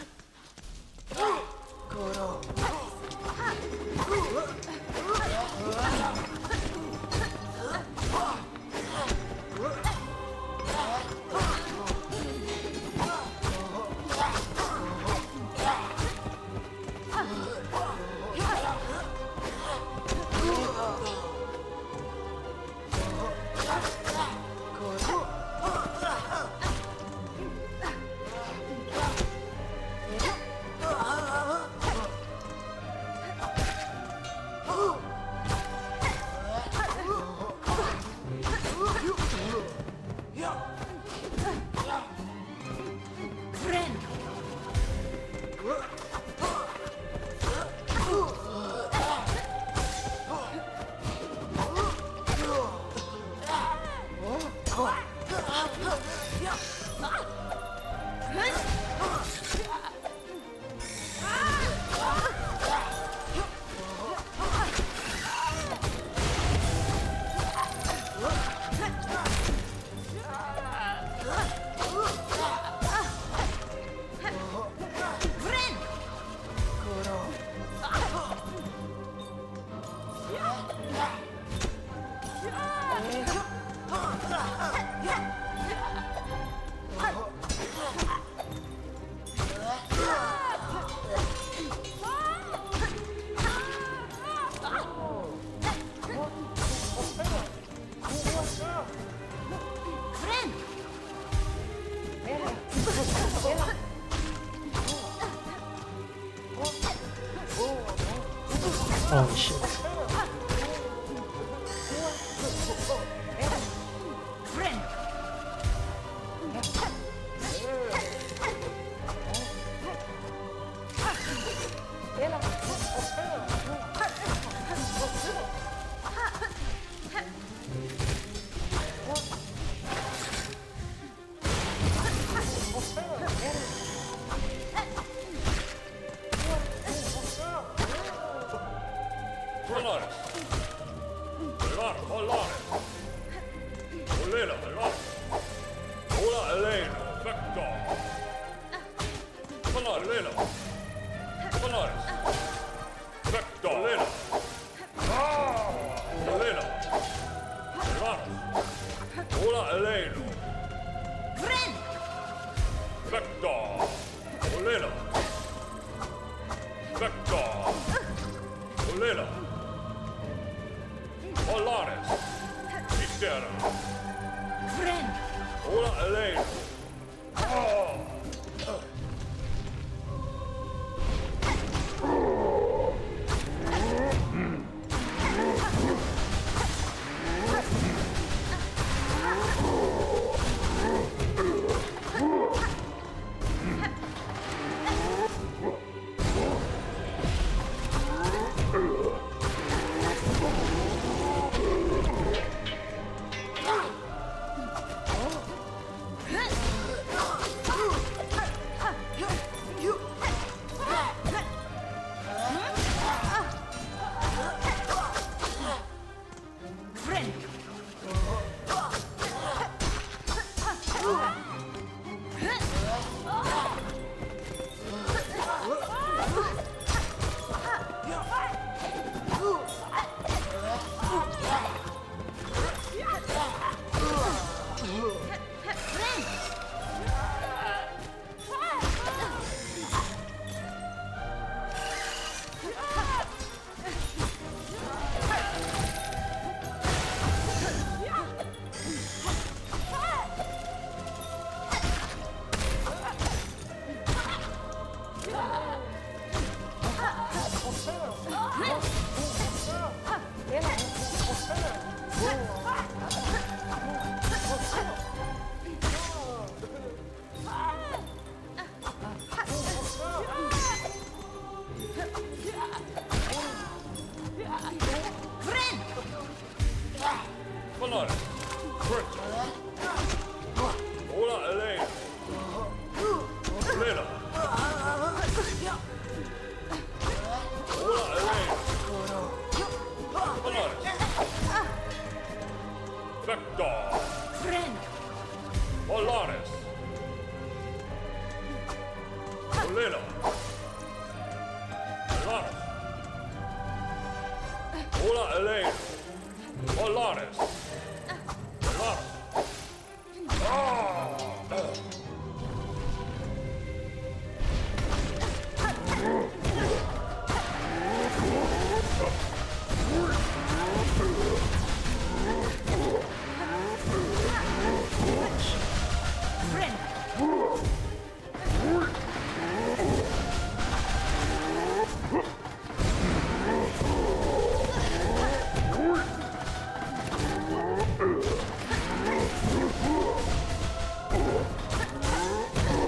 Holy shit. Polaris. Polaris. Olena. Ola Elena. Vector. Polaris. Elena. Polaris. Vector. Elena. Elena. Ola Elena. Vector. Olena. Vector. Olena. Polaris. Mistera. Ola Elena. Polaris. Ola Elena. Elena. Ola Elena. Polaris. Vector. Polaris. Elena. Polaris. Ola Elena. Polaris. Polaris.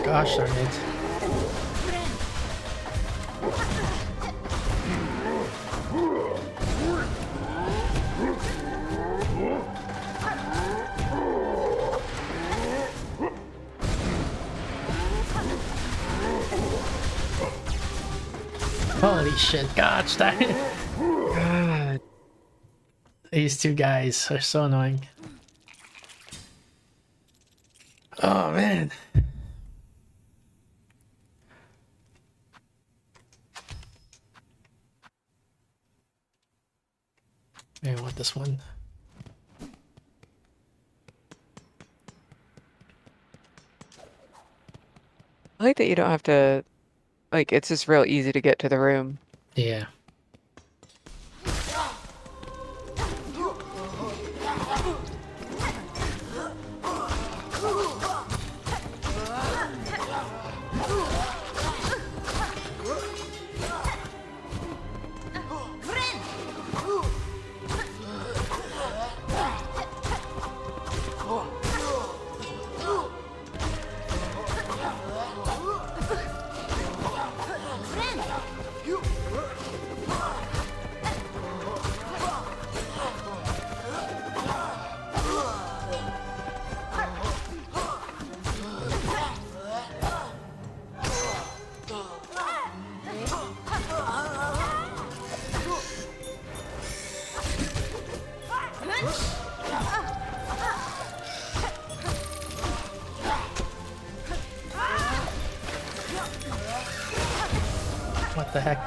Gosh darn it. Holy shit, gosh darn it. God. These two guys are so annoying. Oh man. Maybe I want this one. I like that you don't have to, like, it's just real easy to get to the room. Yeah. What the heck?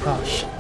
Oh shit.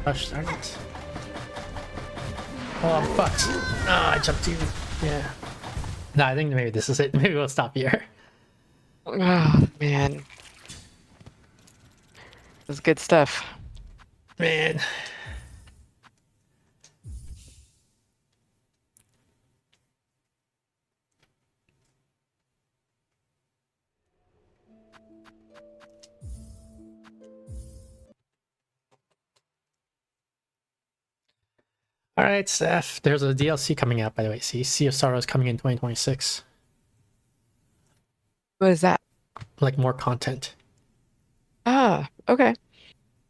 Gosh darn it. Oh, I'm fucked. Oh, I jumped you. Yeah. No, I think maybe this is it. Maybe we'll stop here. Oh, man. This is good stuff. Man. All right, Steph. There's a DLC coming out, by the way. See, Sea of Sorrows coming in 2026. What is that? Like more content. Ah, okay.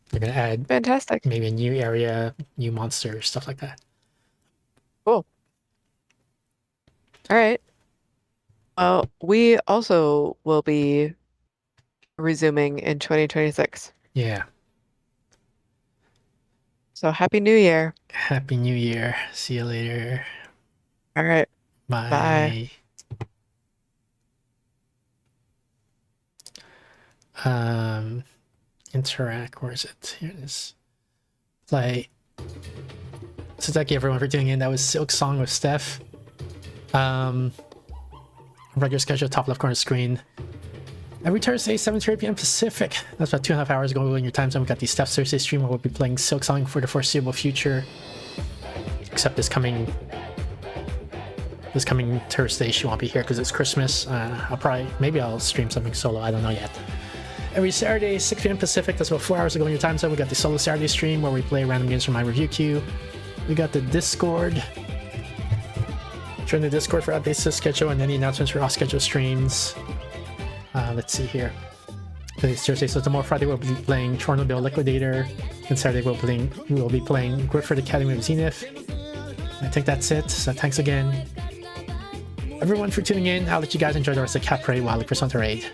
They're gonna add Fantastic. maybe a new area, new monsters, stuff like that. Cool. All right. Well, we also will be resuming in 2026. Yeah. So Happy New Year. Happy New Year. See you later. All right. Bye. Bye. Interact. Where is it? Here it is. Play. So thank you everyone for tuning in. That was Silksong with Steph. Regular schedule, top left corner screen. Every Thursday, 7 to 8 p.m. Pacific. That's about 2.5 hours ago in your time zone. We got the Steph Thursday stream where we'll be playing Silksong for the foreseeable future. Except this coming Thursday, she won't be here because it's Christmas. Maybe I'll stream something solo. I don't know yet. Every Saturday, 6 p.m. Pacific. That's about 4 hours ago in your time zone. We got the solo Saturday stream where we play random games from my review queue. We got the Discord. Join the Discord for updates to the schedule and any announcements for off-schedule streams. Let's see here. Today's Thursday, so tomorrow Friday we'll be playing Chernobyl Liquidator, and Saturday we'll be playing Griffith Academy of Zenith. I think that's it. So thanks again, everyone, for tuning in. I'll let you guys enjoy the rest of Capre while I look for some to raid.